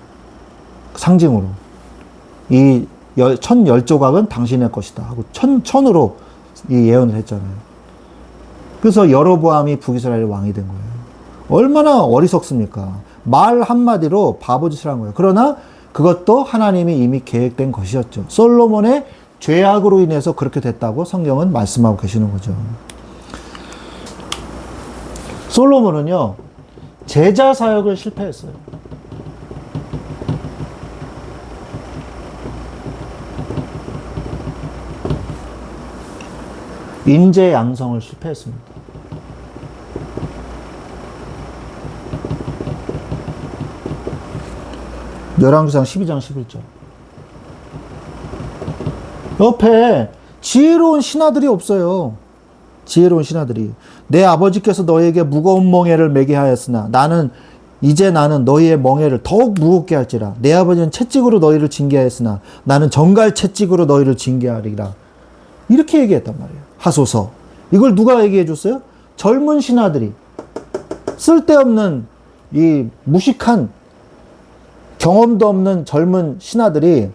상징으로 이 1010조각은 당신의 것이다 하고 1000으로 이 예언을 했잖아요. 그래서 여로보암이 북이스라엘의 왕이 된 거예요. 얼마나 어리석습니까? 말 한마디로 바보짓을 한 거예요. 그러나 그것도 하나님이 이미 계획된 것이었죠. 솔로몬의 죄악으로 인해서 그렇게 됐다고 성경은 말씀하고 계시는 거죠. 솔로몬은요, 제자 사역을 실패했어요. 인재 양성을 실패했습니다. 열왕기상 12장 11절. 옆에 지혜로운 신하들이 없어요. 지혜로운 신하들이. 내 아버지께서 너에게 무거운 멍에를 매게 하였으나 이제 나는 너희의 멍에를 더욱 무겁게 할지라. 내 아버지는 채찍으로 너희를 징계하였으나 나는 정갈 채찍으로 너희를 징계하리라. 이렇게 얘기했단 말이에요. 하소서. 이걸 누가 얘기해 줬어요? 젊은 신하들이. 쓸데없는 이 무식한 경험도 없는 젊은 신하들이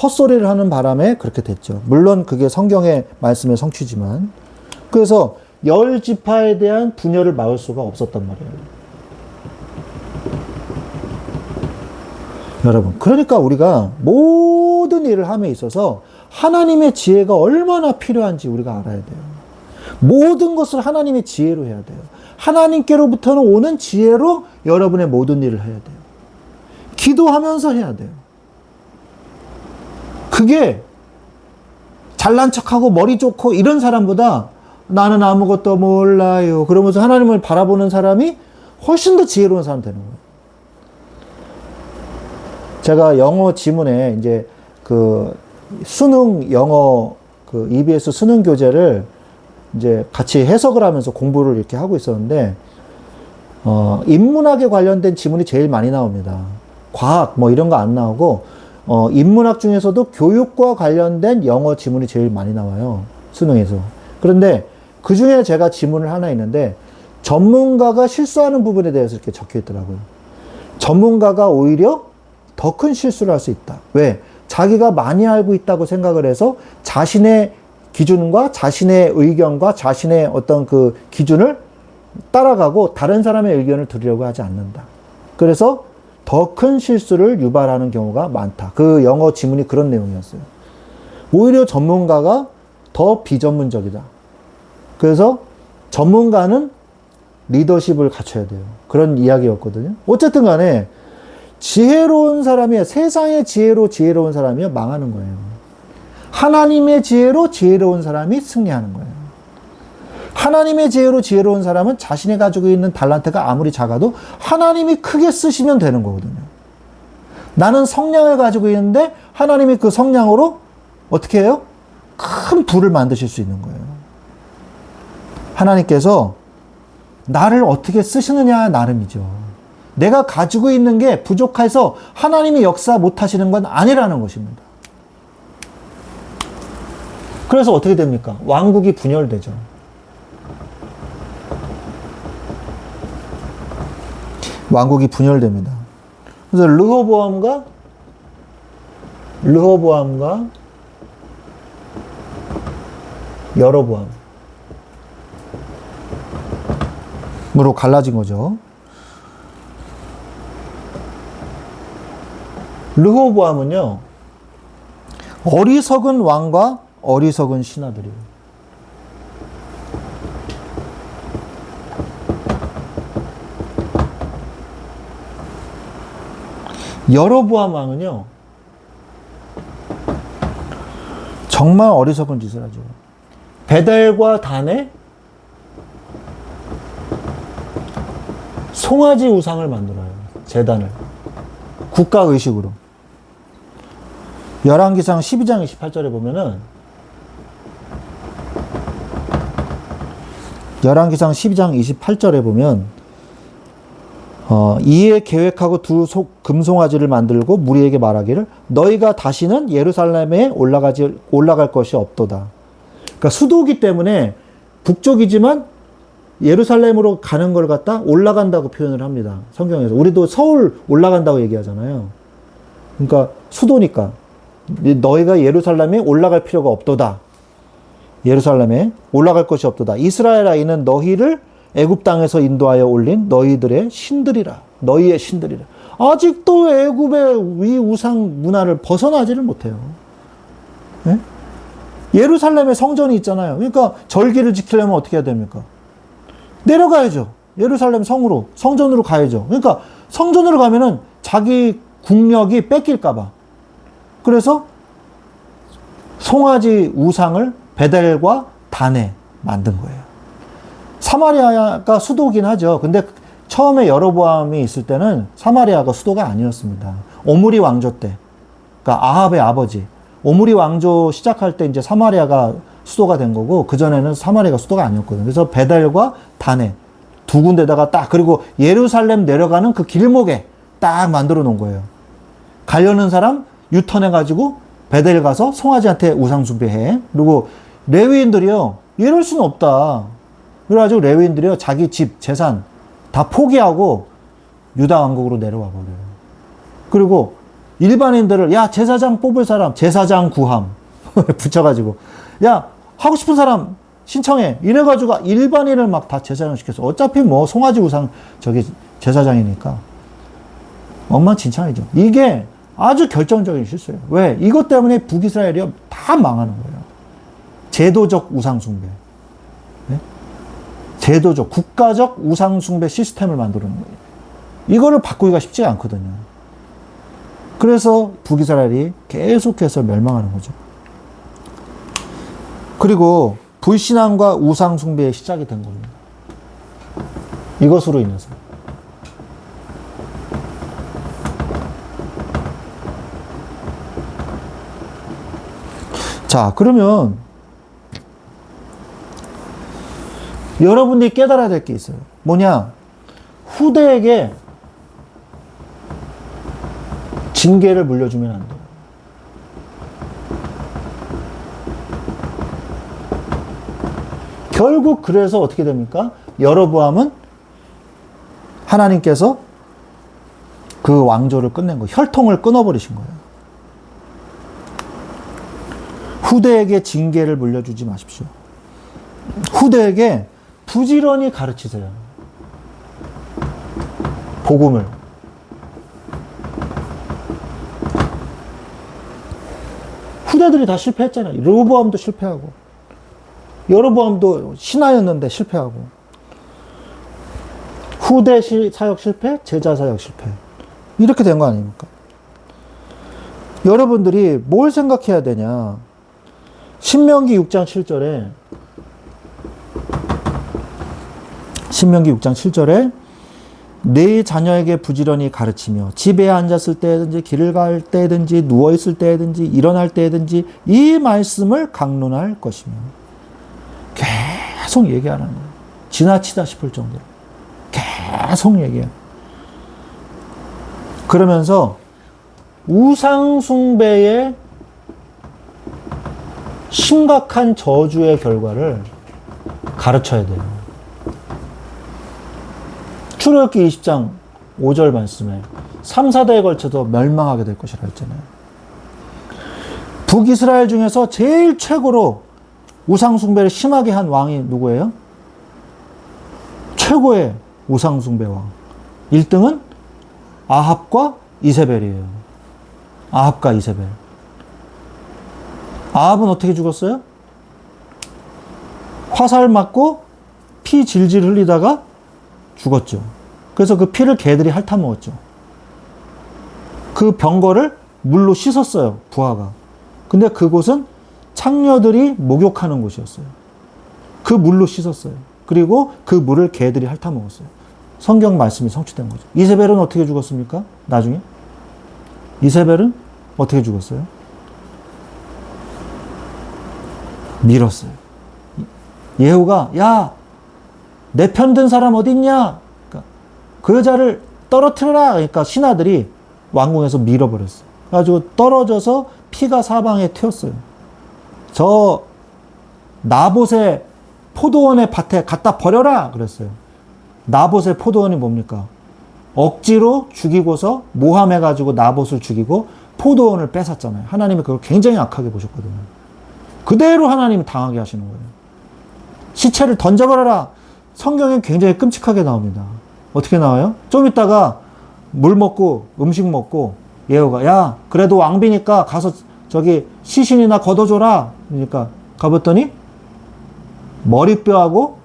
헛소리를 하는 바람에 그렇게 됐죠. 물론 그게 성경의 말씀의 성취지만. 그래서 10지파에 대한 분열을 막을 수가 없었단 말이에요. 여러분, 그러니까 우리가 모든 일을 함에 있어서 하나님의 지혜가 얼마나 필요한지 우리가 알아야 돼요. 모든 것을 하나님의 지혜로 해야 돼요. 하나님께로부터는 오는 지혜로 여러분의 모든 일을 해야 돼요. 기도하면서 해야 돼요. 그게 잘난 척하고 머리 좋고 이런 사람보다 나는 아무것도 몰라요. 그러면서 하나님을 바라보는 사람이 훨씬 더 지혜로운 사람 되는 거예요. 제가 영어 지문에 이제 그 수능 영어 그 EBS 수능 교재를 이제 같이 해석을 하면서 공부를 이렇게 하고 있었는데, 인문학에 관련된 지문이 제일 많이 나옵니다. 과학 뭐 이런 거 안 나오고, 인문학 중에서도 교육과 관련된 영어 지문이 제일 많이 나와요. 수능에서. 그런데 그 중에 제가 지문을 하나 있는데, 전문가가 실수하는 부분에 대해서 이렇게 적혀 있더라고요. 전문가가 오히려 더 큰 실수를 할 수 있다. 왜? 자기가 많이 알고 있다고 생각을 해서 자신의 기준과 자신의 의견과 자신의 어떤 그 기준을 따라가고 다른 사람의 의견을 들으려고 하지 않는다. 그래서 더 큰 실수를 유발하는 경우가 많다. 그 영어 지문이 그런 내용이었어요. 오히려 전문가가 더 비전문적이다. 그래서 전문가는 리더십을 갖춰야 돼요. 그런 이야기였거든요. 어쨌든 간에 지혜로운 사람이, 세상의 지혜로운 사람이 망하는 거예요. 하나님의 지혜로 지혜로운 사람이 승리하는 거예요. 하나님의 지혜로 지혜로운 사람은 자신이 가지고 있는 달란트가 아무리 작아도 하나님이 크게 쓰시면 되는 거거든요. 나는 성량을 가지고 있는데 하나님이 그 성량으로 어떻게 해요? 큰 불을 만드실 수 있는 거예요. 하나님께서 나를 어떻게 쓰시느냐 나름이죠. 내가 가지고 있는 게 부족해서 하나님이 역사 못 하시는 건 아니라는 것입니다. 그래서 어떻게 됩니까? 왕국이 분열되죠. 왕국이 분열됩니다. 그래서 르호보암과 여로보암으로 갈라진 거죠. 르호보암은요, 어리석은 왕과 어리석은 신하들이에요. 여로보암 왕은요, 정말 어리석은 짓을 하죠. 베델과 단에 송아지 우상을 만들어요. 제단을. 국가의식으로. 열왕기상 12장 28절에 보면은, 열왕기상 12장 28절에 보면, 이에 계획하고 두 금송아지를 만들고 무리에게 말하기를 너희가 다시는 예루살렘에 올라갈 것이 없도다. 그러니까 수도기 때문에 북쪽이지만 예루살렘으로 가는 걸 갖다 올라간다고 표현을 합니다. 성경에서. 우리도 서울 올라간다고 얘기하잖아요. 그러니까 수도니까 너희가 예루살렘에 올라갈 필요가 없도다. 예루살렘에 올라갈 것이 없도다. 이스라엘 아이는 너희를 애굽 땅에서 인도하여 올린 너희들의 신들이라. 너희의 신들이라. 아직도 애굽의 이 우상 문화를 벗어나지를 못해요. 네? 예루살렘에 성전이 있잖아요. 그러니까 절기를 지키려면 어떻게 해야 됩니까? 내려가야죠. 예루살렘 성전으로 가야죠. 그러니까 성전으로 가면은 자기 국력이 뺏길까봐. 그래서 송아지 우상을 베델과 단에 만든 거예요. 사마리아가 수도긴 하죠. 근데 처음에 여로보암이 있을 때는 사마리아가 수도가 아니었습니다. 오므리 왕조 때. 그러니까 아합의 아버지. 오므리 왕조 시작할 때 이제 사마리아가 수도가 된 거고, 그전에는 사마리아가 수도가 아니었거든요. 그래서 베델과 단에 두 군데다가 딱, 그리고 예루살렘 내려가는 그 길목에 딱 만들어 놓은 거예요. 가려는 사람 유턴해가지고 베델 가서 송아지한테 우상숭배해. 그리고 레위인들이요, 이럴 수는 없다. 그래가지고 레위인들이요, 자기 집, 재산 다 포기하고 유다 왕국으로 내려와 버려요. 그리고 일반인들을, 야, 제사장 뽑을 사람, 제사장 구함. 붙여가지고, 야, 하고 싶은 사람 신청해. 이래가지고 일반인을 막 다 제사장 시켜서, 어차피 뭐 송아지 우상, 제사장이니까. 엉망진창이죠. 이게 아주 결정적인 실수예요. 왜? 이것 때문에 북이스라엘이 다 망하는 거예요. 제도적 우상숭배. 네? 제도적, 국가적 우상숭배 시스템을 만드는 거예요. 이거를 바꾸기가 쉽지가 않거든요. 그래서 북이스라엘이 계속해서 멸망하는 거죠. 그리고 불신앙과 우상숭배의 시작이 된 겁니다. 이것으로 인해서. 자, 그러면 여러분들이 깨달아야 될 게 있어요. 뭐냐? 후대에게 징계를 물려주면 안 돼요. 결국 그래서 어떻게 됩니까? 여로보암은 하나님께서 그 왕조를 끝낸 거예요. 혈통을 끊어버리신 거예요. 후대에게 징계를 물려주지 마십시오. 후대에게 부지런히 가르치세요. 복음을. 후대들이 다 실패했잖아요. 르호보암도 실패하고, 여로보암도 신하였는데 실패하고, 후대 사역 실패, 제자 사역 실패. 이렇게 된 거 아닙니까? 여러분들이 뭘 생각해야 되냐? 신명기 6장 7절에 내 자녀에게 부지런히 가르치며 집에 앉았을 때든지 길을 갈 때든지 누워있을 때든지 일어날 때든지 이 말씀을 강론할 것이며, 계속 얘기하는 거예요. 지나치다 싶을 정도로 계속 얘기해요. 그러면서 우상숭배의 심각한 저주의 결과를 가르쳐야 돼요. 출애굽기 20장 5절 말씀에 3, 4대에 걸쳐서 멸망하게 될 것이라 했잖아요. 북이스라엘 중에서 제일 최고로 우상숭배를 심하게 한 왕이 누구예요? 최고의 우상숭배 왕. 1등은 아합과 이세벨이에요. 아합과 이세벨. 아합은 어떻게 죽었어요? 화살 맞고 피 질질 흘리다가 죽었죠. 그래서 그 피를 개들이 핥아먹었죠. 그 병거를 물로 씻었어요, 부하가. 근데 그곳은 창녀들이 목욕하는 곳이었어요. 그 물로 씻었어요. 그리고 그 물을 개들이 핥아먹었어요. 성경 말씀이 성취된 거죠. 이세벨은 어떻게 죽었습니까? 나중에? 이세벨은 어떻게 죽었어요? 밀었어요. 예후가, 야, 내 편 든 사람 어디 있냐? 그러니까 그 여자를 떨어뜨려라. 그러니까 신하들이 왕궁에서 밀어버렸어요. 그래가지고 떨어져서 피가 사방에 튀었어요. 저 나봇의 포도원의 밭에 갖다 버려라 그랬어요. 나봇의 포도원이 뭡니까? 억지로 죽이고서 모함해가지고 나봇을 죽이고 포도원을 뺏었잖아요. 하나님이 그걸 굉장히 악하게 보셨거든요. 그대로 하나님이 당하게 하시는 거예요. 시체를 던져버려라. 성경에 굉장히 끔찍하게 나옵니다. 어떻게 나와요? 좀 있다가 물 먹고 음식 먹고 예후가, 야, 그래도 왕비니까 가서 저기 시신이나 걷어줘라. 그러니까 가봤더니 머리뼈하고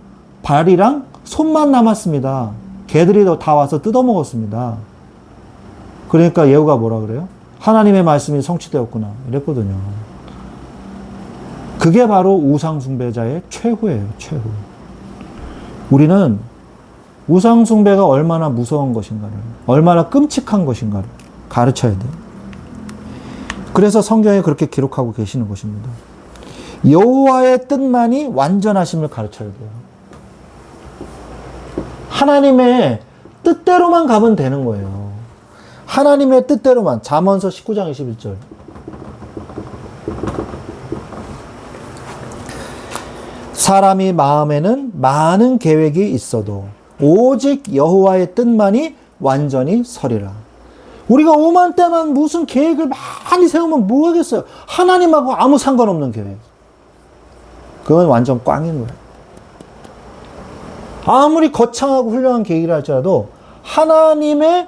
발이랑 손만 남았습니다. 개들이 다 와서 뜯어먹었습니다. 그러니까 예후가 뭐라 그래요? 하나님의 말씀이 성취되었구나 이랬거든요. 그게 바로 우상숭배자의 최후예요. 최후. 우리는 우상숭배가 얼마나 무서운 것인가를, 얼마나 끔찍한 것인가를 가르쳐야 돼요. 그래서 성경에 그렇게 기록하고 계시는 것입니다. 여호와의 뜻만이 완전하심을 가르쳐야 돼요. 하나님의 뜻대로만 가면 되는 거예요. 하나님의 뜻대로만. 잠언서 19장 21절. 사람이 마음에는 많은 계획이 있어도 오직 여호와의 뜻만이 완전히 서리라. 우리가 오만 때만 무슨 계획을 많이 세우면 뭐 하겠어요? 하나님하고 아무 상관없는 계획. 그건 완전 꽝인 거예요. 아무리 거창하고 훌륭한 계획이라 할지라도 하나님의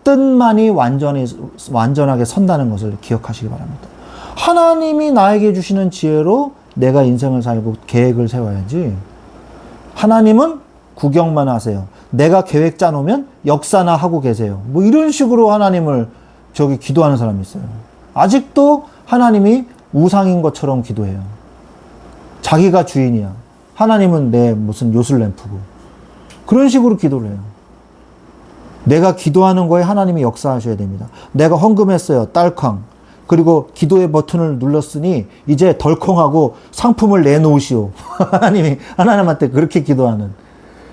뜻만이 완전하게 선다는 것을 기억하시기 바랍니다. 하나님이 나에게 주시는 지혜로 내가 인생을 살고 계획을 세워야지. 하나님은 구경만 하세요. 내가 계획 짜놓으면 역사나 하고 계세요. 뭐 이런 식으로 하나님을 기도하는 사람이 있어요. 아직도 하나님이 우상인 것처럼 기도해요. 자기가 주인이야. 하나님은 내 무슨 요술램프고. 그런 식으로 기도를 해요. 내가 기도하는 거에 하나님이 역사하셔야 됩니다. 내가 헌금했어요. 딸캉. 그리고 기도의 버튼을 눌렀으니 이제 덜컹하고 상품을 내놓으시오. 하나님한테 그렇게 기도하는,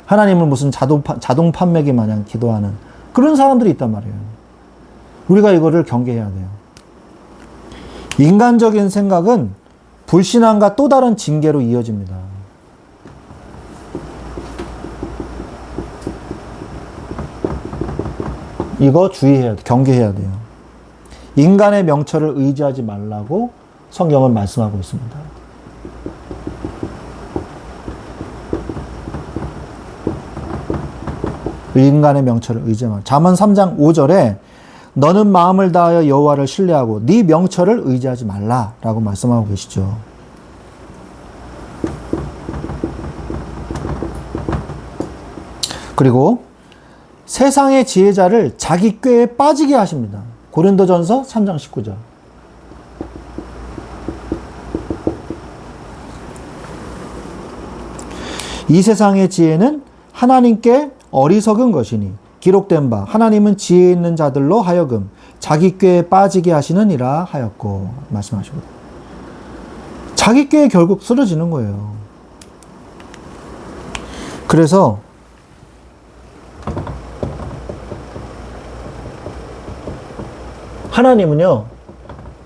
하나님을 무슨 자동 판매기 마냥 기도하는 그런 사람들이 있단 말이에요. 우리가 이거를 경계해야 돼요. 인간적인 생각은 불신앙과 또 다른 징계로 이어집니다. 이거 주의해야 돼. 경계해야 돼요. 인간의 명철을 의지하지 말라고 성경은 말씀하고 있습니다. 인간의 명철을 의지하지 말라. 잠언 3장 5절에 너는 마음을 다하여 여호와를 신뢰하고 네 명철을 의지하지 말라라고 말씀하고 계시죠. 그리고 세상의 지혜자를 자기 꾀에 빠지게 하십니다. 고린도전서 3장 19절. 이 세상의 지혜는 하나님께 어리석은 것이니 기록된 바 하나님은 지혜 있는 자들로 하여금 자기 꾀에 빠지게 하시느니라 하였고 말씀하시고, 자기 꾀에 결국 쓰러지는 거예요. 그래서 하나님은요,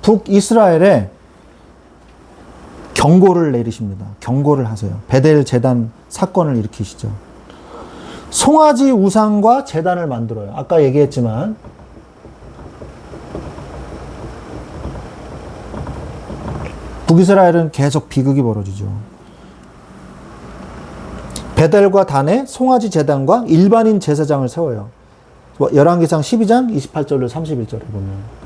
북이스라엘에 경고를 내리십니다. 경고를 하세요. 베델 제단 사건을 일으키시죠. 송아지 우상과 제단을 만들어요. 아까 얘기했지만 북이스라엘은 계속 비극이 벌어지죠. 베델과 단에 송아지 제단과 일반인 제사장을 세워요. 열왕기상 12장 28절로 31절에 보면.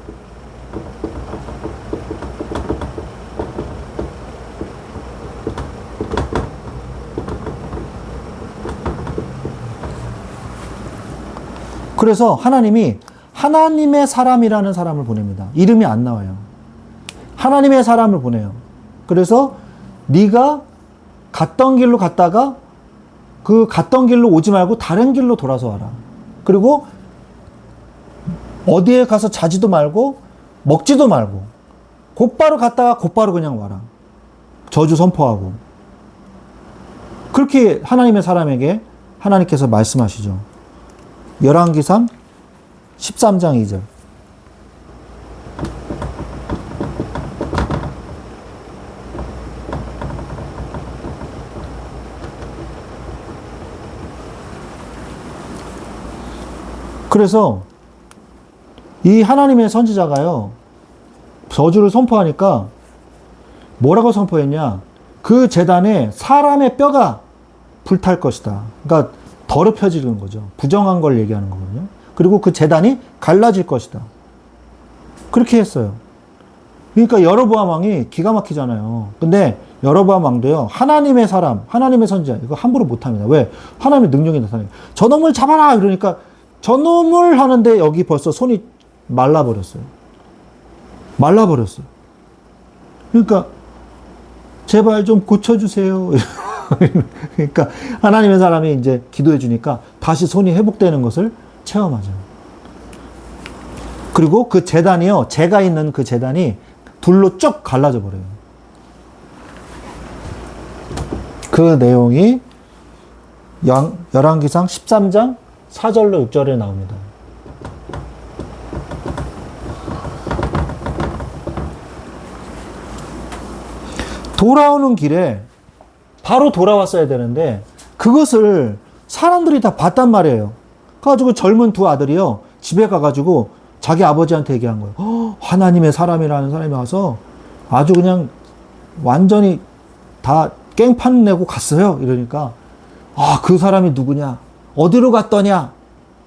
그래서 하나님이 하나님의 사람이라는 사람을 보냅니다. 이름이 안 나와요. 하나님의 사람을 보내요. 그래서 네가 갔던 길로 갔다가 그 갔던 길로 오지 말고 다른 길로 돌아서 와라. 그리고 어디에 가서 자지도 말고 먹지도 말고 곧바로 갔다가 곧바로 그냥 와라. 저주 선포하고. 그렇게 하나님의 사람에게 하나님께서 말씀하시죠. 열왕기상 13장 2절. 그래서 이 하나님의 선지자가요, 저주를 선포하니까 뭐라고 선포했냐? 그 제단에 사람의 뼈가 불탈 것이다. 그러니까 더럽혀지는 거죠. 부정한 걸 얘기하는 거거든요. 그리고 그 제단이 갈라질 것이다. 그렇게 했어요. 그러니까 여로보암 왕이 기가 막히잖아요. 근데 여로보암 왕도요, 하나님의 사람, 하나님의 선지자, 이거 함부로 못합니다. 왜? 하나님의 능력이 나타나요. 저놈을 잡아라! 그러니까 저놈을 하는데 여기 벌써 손이 말라버렸어요. 말라버렸어요. 그러니까 제발 좀 고쳐주세요. 그러니까 하나님의 사람이 이제 기도해 주니까 다시 손이 회복되는 것을 체험하죠. 그리고 그 제단이요, 재가 있는 그 제단이 불로 쭉 갈라져 버려요. 그 내용이 열왕기상 13장 4절로 6절에 나옵니다. 돌아오는 길에 바로 돌아왔어야 되는데 그것을 사람들이 다 봤단 말이에요. 그래가지고 젊은 두 아들이요, 집에 가가지고 자기 아버지한테 얘기한 거예요. 하나님의 사람이라는 사람이 와서 아주 그냥 완전히 다 깽판 내고 갔어요. 이러니까 그 사람이 누구냐? 어디로 갔더냐?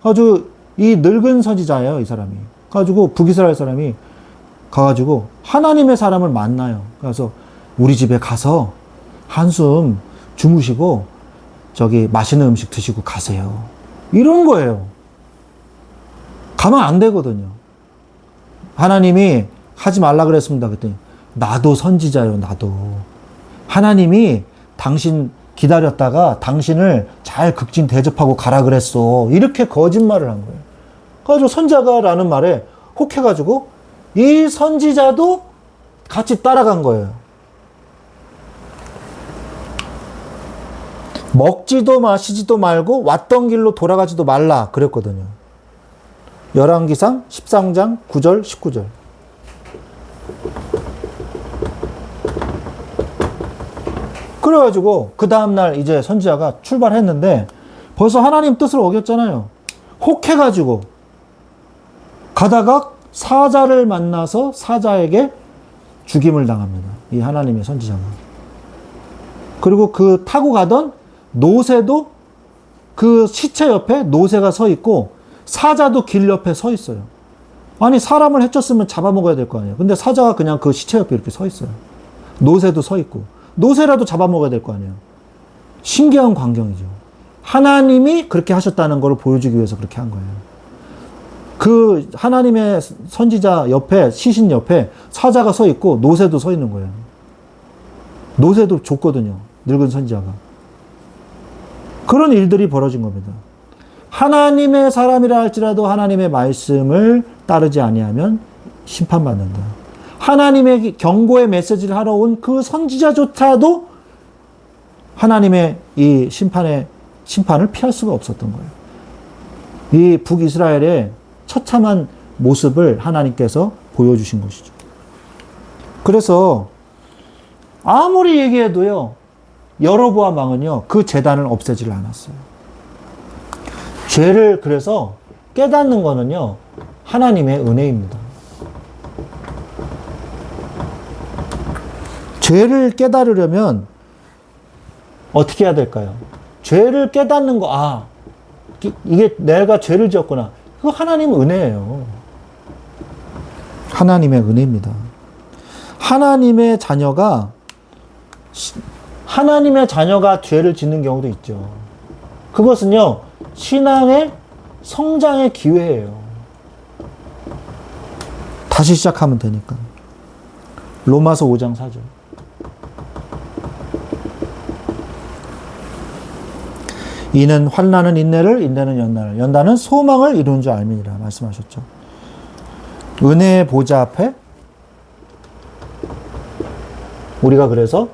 아주 이 늙은 선지자예요, 이 사람이. 그래가지고 북이스라엘 사람이 가가지고 하나님의 사람을 만나요. 그래서 우리 집에 가서 한숨 주무시고 저기 맛있는 음식 드시고 가세요. 이런 거예요. 가면 안 되거든요. 하나님이 하지 말라 그랬습니다. 그랬더니 나도 선지자요, 나도. 하나님이 당신 기다렸다가 당신을 잘 극진 대접하고 가라 그랬어. 이렇게 거짓말을 한 거예요. 그래가지고 선자가라는 말에 혹해가지고 이 선지자도 같이 따라간 거예요. 먹지도 마시지도 말고 왔던 길로 돌아가지도 말라 그랬거든요. 열왕기상 13장 9절 19절. 그래가지고 그 다음날 이제 선지자가 출발했는데 벌써 하나님 뜻을 어겼잖아요. 혹해가지고 가다가 사자를 만나서 사자에게 죽임을 당합니다. 이 하나님의 선지자가. 그리고 그 타고 가던 노새도 그 시체 옆에 노새가 서 있고 사자도 길 옆에 서 있어요. 아니 사람을 해쳤으면 잡아먹어야 될 거 아니에요. 근데 사자가 그냥 그 시체 옆에 이렇게 서 있어요. 노새도 서 있고 노새라도 잡아먹어야 될 거 아니에요. 신기한 광경이죠. 하나님이 그렇게 하셨다는 걸 보여주기 위해서 그렇게 한 거예요. 그 하나님의 선지자 옆에 시신 옆에 사자가 서 있고 노새도 서 있는 거예요. 노새도 줬거든요. 늙은 선지자가. 그런 일들이 벌어진 겁니다. 하나님의 사람이라 할지라도 하나님의 말씀을 따르지 아니하면 심판받는다. 하나님의 경고의 메시지를 하러 온 그 선지자조차도 하나님의 이 심판을 피할 수가 없었던 거예요. 이 북이스라엘의 처참한 모습을 하나님께서 보여주신 것이죠. 그래서 아무리 얘기해도요, 여로보암 왕은요, 그 제단을 없애질 않았어요. 죄를 그래서 깨닫는 거는요, 하나님의 은혜입니다. 죄를 깨달으려면 어떻게 해야 될까요? 죄를 깨닫는 거, 이게 내가 죄를 지었구나. 그거 하나님 은혜예요. 하나님의 은혜입니다. 하나님의 자녀가 죄를 짓는 경우도 있죠. 그것은요, 신앙의 성장의 기회예요. 다시 시작하면 되니까. 로마서 5장 4절. 이는 환난은 인내를, 인내는 연단을, 연단은 소망을 이루는 줄 알미니라 말씀하셨죠. 은혜의 보좌 앞에 우리가 그래서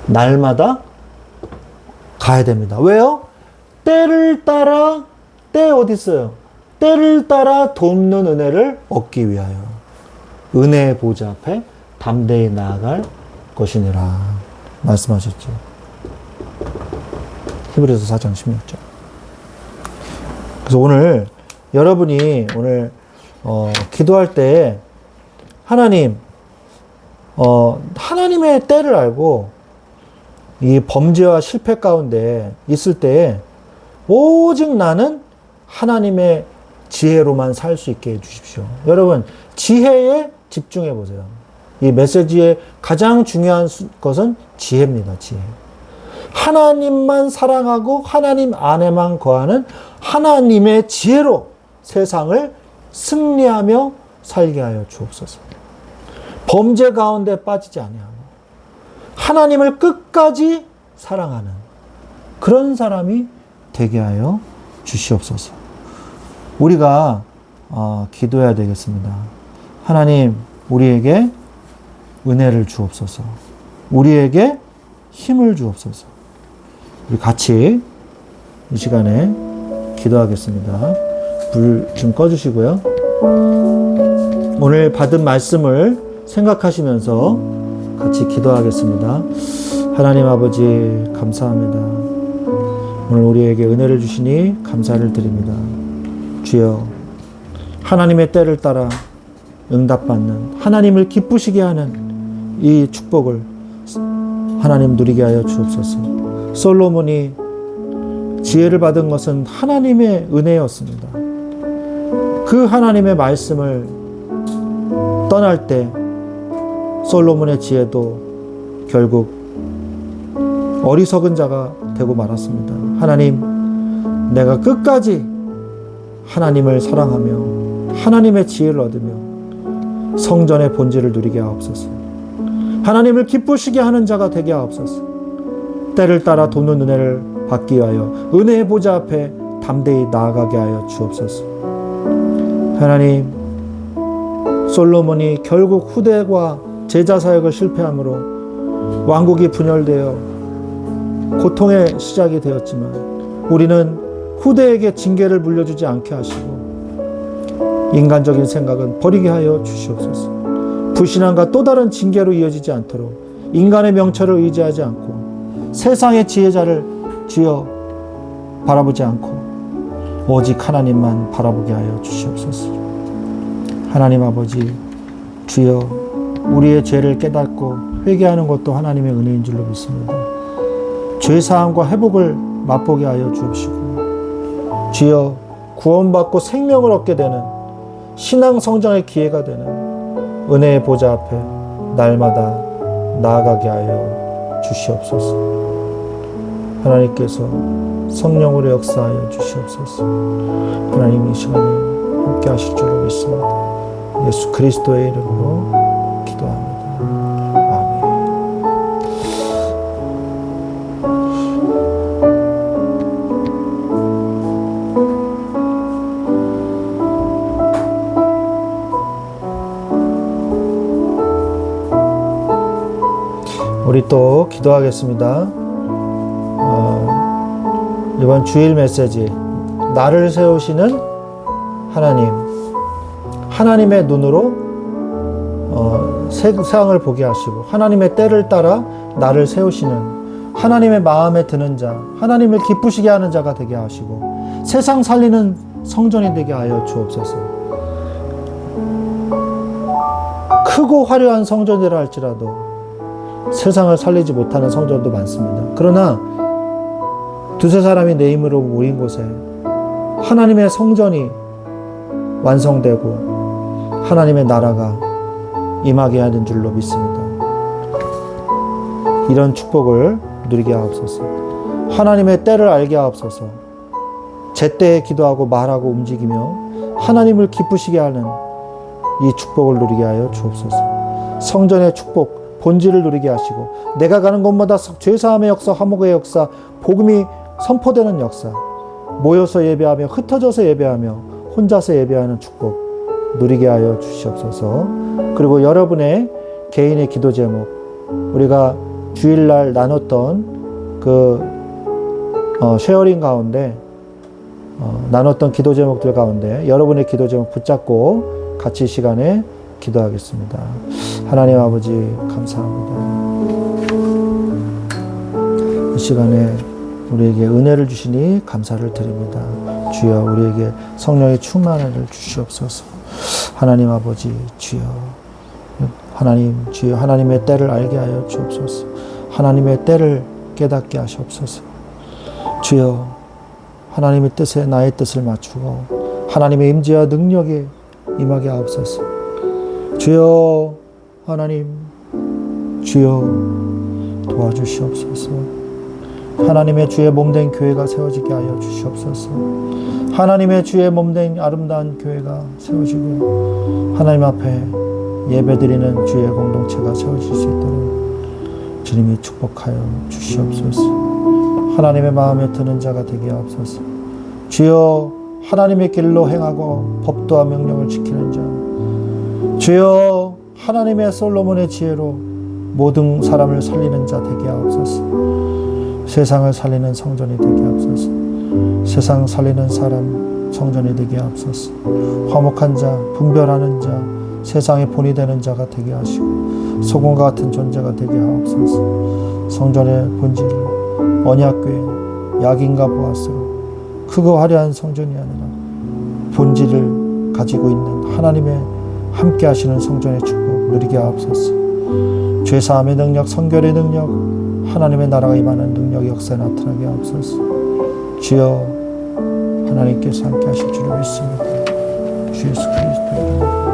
날마다 가야 됩니다. 왜요? 때를 따라, 때 어디 있어요? 때를 따라 돕는 은혜를 얻기 위하여 은혜의 보좌 앞에 담대히 나아갈 것이니라 말씀하셨죠. 히브리서 4장 16절. 그래서 오늘 여러분이 오늘 기도할 때 하나님의 때를 알고 이 범죄와 실패 가운데 있을 때 오직 나는 하나님의 지혜로만 살 수 있게 해주십시오. 여러분, 지혜에 집중해 보세요. 이 메시지의 가장 중요한 것은 지혜입니다. 지혜. 하나님만 사랑하고 하나님 안에만 거하는 하나님의 지혜로 세상을 승리하며 살게 하여 주옵소서. 범죄 가운데 빠지지 아니하고 하나님을 끝까지 사랑하는 그런 사람이 되게 하여 주시옵소서. 우리가 기도해야 되겠습니다. 하나님, 우리에게 은혜를 주옵소서. 우리에게 힘을 주옵소서. 우리 같이 이 시간에 기도하겠습니다. 불 좀 꺼주시고요. 오늘 받은 말씀을 생각하시면서 같이 기도하겠습니다. 하나님 아버지, 감사합니다. 오늘 우리에게 은혜를 주시니 감사를 드립니다. 주여, 하나님의 때를 따라 응답받는, 하나님을 기쁘시게 하는 이 축복을 하나님 누리게 하여 주옵소서. 솔로몬이 지혜를 받은 것은 하나님의 은혜였습니다. 그 하나님의 말씀을 떠날 때 솔로몬의 지혜도 결국 어리석은 자가 되고 말았습니다. 하나님, 내가 끝까지 하나님을 사랑하며 하나님의 지혜를 얻으며 성전의 본질을 누리게 하옵소서. 하나님을 기쁘시게 하는 자가 되게 하옵소서. 때를 따라 돕는 은혜를 받기 위하여 은혜의 보좌 앞에 담대히 나아가게 하여 주옵소서. 하나님, 솔로몬이 결국 후대와 제자 사역을 실패함으로 왕국이 분열되어 고통의 시작이 되었지만 우리는 후대에게 징계를 물려주지 않게 하시고 인간적인 생각은 버리게 하여 주시옵소서. 불신앙과 또 다른 징계로 이어지지 않도록 인간의 명철을 의지하지 않고 세상의 지혜자를 주여 바라보지 않고 오직 하나님만 바라보게 하여 주시옵소서. 하나님 아버지, 주여 우리의 죄를 깨닫고 회개하는 것도 하나님의 은혜인 줄로 믿습니다. 죄사함과 회복을 맛보게 하여 주옵시고 주여 구원받고 생명을 얻게 되는 신앙 성장의 기회가 되는 은혜의 보좌 앞에 날마다 나아가게 하여 주시옵소서. 하나님께서 성령으로 역사하여 주시옵소서. 하나님 이 시간에 함께 하실 줄로 믿습니다. 예수 그리스도의 이름으로 기도합니다. 우리 또 기도하겠습니다. 이번 주일 메시지, 나를 세우시는 하나님, 하나님의 눈으로 세상을 보게 하시고 하나님의 때를 따라 나를 세우시는 하나님의 마음에 드는 자, 하나님을 기쁘시게 하는 자가 되게 하시고 세상 살리는 성전이 되게 하여 주옵소서. 크고 화려한 성전이라 할지라도 세상을 살리지 못하는 성전도 많습니다. 그러나 두세 사람이 내 힘으로 모인 곳에 하나님의 성전이 완성되고 하나님의 나라가 임하게 하는 줄로 믿습니다. 이런 축복을 누리게 하옵소서. 하나님의 때를 알게 하옵소서. 제때에 기도하고 말하고 움직이며 하나님을 기쁘시게 하는 이 축복을 누리게 하여 주옵소서. 성전의 축복, 본질을 누리게 하시고 내가 가는 곳마다 죄사함의 역사, 화목의 역사, 복음이 선포되는 역사, 모여서 예배하며 흩어져서 예배하며 혼자서 예배하는 축복 누리게 하여 주시옵소서. 그리고 여러분의 개인의 기도 제목, 우리가 주일날 나눴던 그 쉐어링 가운데 나눴던 기도 제목들 가운데 여러분의 기도 제목 붙잡고 같이 이 시간에 기도하겠습니다. 하나님 아버지 감사합니다. 이 시간에 우리에게 은혜를 주시니 감사를 드립니다. 주여 우리에게 성령의 충만을 주시옵소서. 하나님 아버지 주여 주여 하나님의 때를 알게 하여 주옵소서. 하나님의 때를 깨닫게 하시옵소서. 주여 하나님의 뜻에 나의 뜻을 맞추고 하나님의 임재와 능력에 임하게 하옵소서. 주여 하나님 주여 도와주시옵소서. 하나님의 주의 몸된 교회가 세워지게 하여 주시옵소서. 하나님의 주의 몸된 아름다운 교회가 세워지고 하나님 앞에 예배드리는 주의 공동체가 세워질 수 있도록 주님이 축복하여 주시옵소서. 하나님의 마음에 드는 자가 되게 하옵소서. 주여 하나님의 길로 행하고 법도와 명령을 지키는 자, 주여 하나님의 솔로몬의 지혜로 모든 사람을 살리는 자 되게 하옵소서. 세상을 살리는 성전이 되게 하옵소서. 세상 살리는 사람 성전이 되게 하옵소서. 화목한 자, 분별하는 자, 세상의 본이 되는 자가 되게 하시고 소금과 같은 존재가 되게 하옵소서. 성전의 본질을 언약궤 약인과 보았으로 크고 화려한 성전이 아니라 본질을 가지고 있는 하나님의 함께 하시는 성전의 축복 누리게 하옵소서. 죄사함의 능력, 성결의 능력, 하나님의 나라가 임하는 능력의 역사에 나타나게 하옵소서. 주여 하나님께서 함께 하실 줄을 믿습니다. 주 예수 그리스도의 이름으로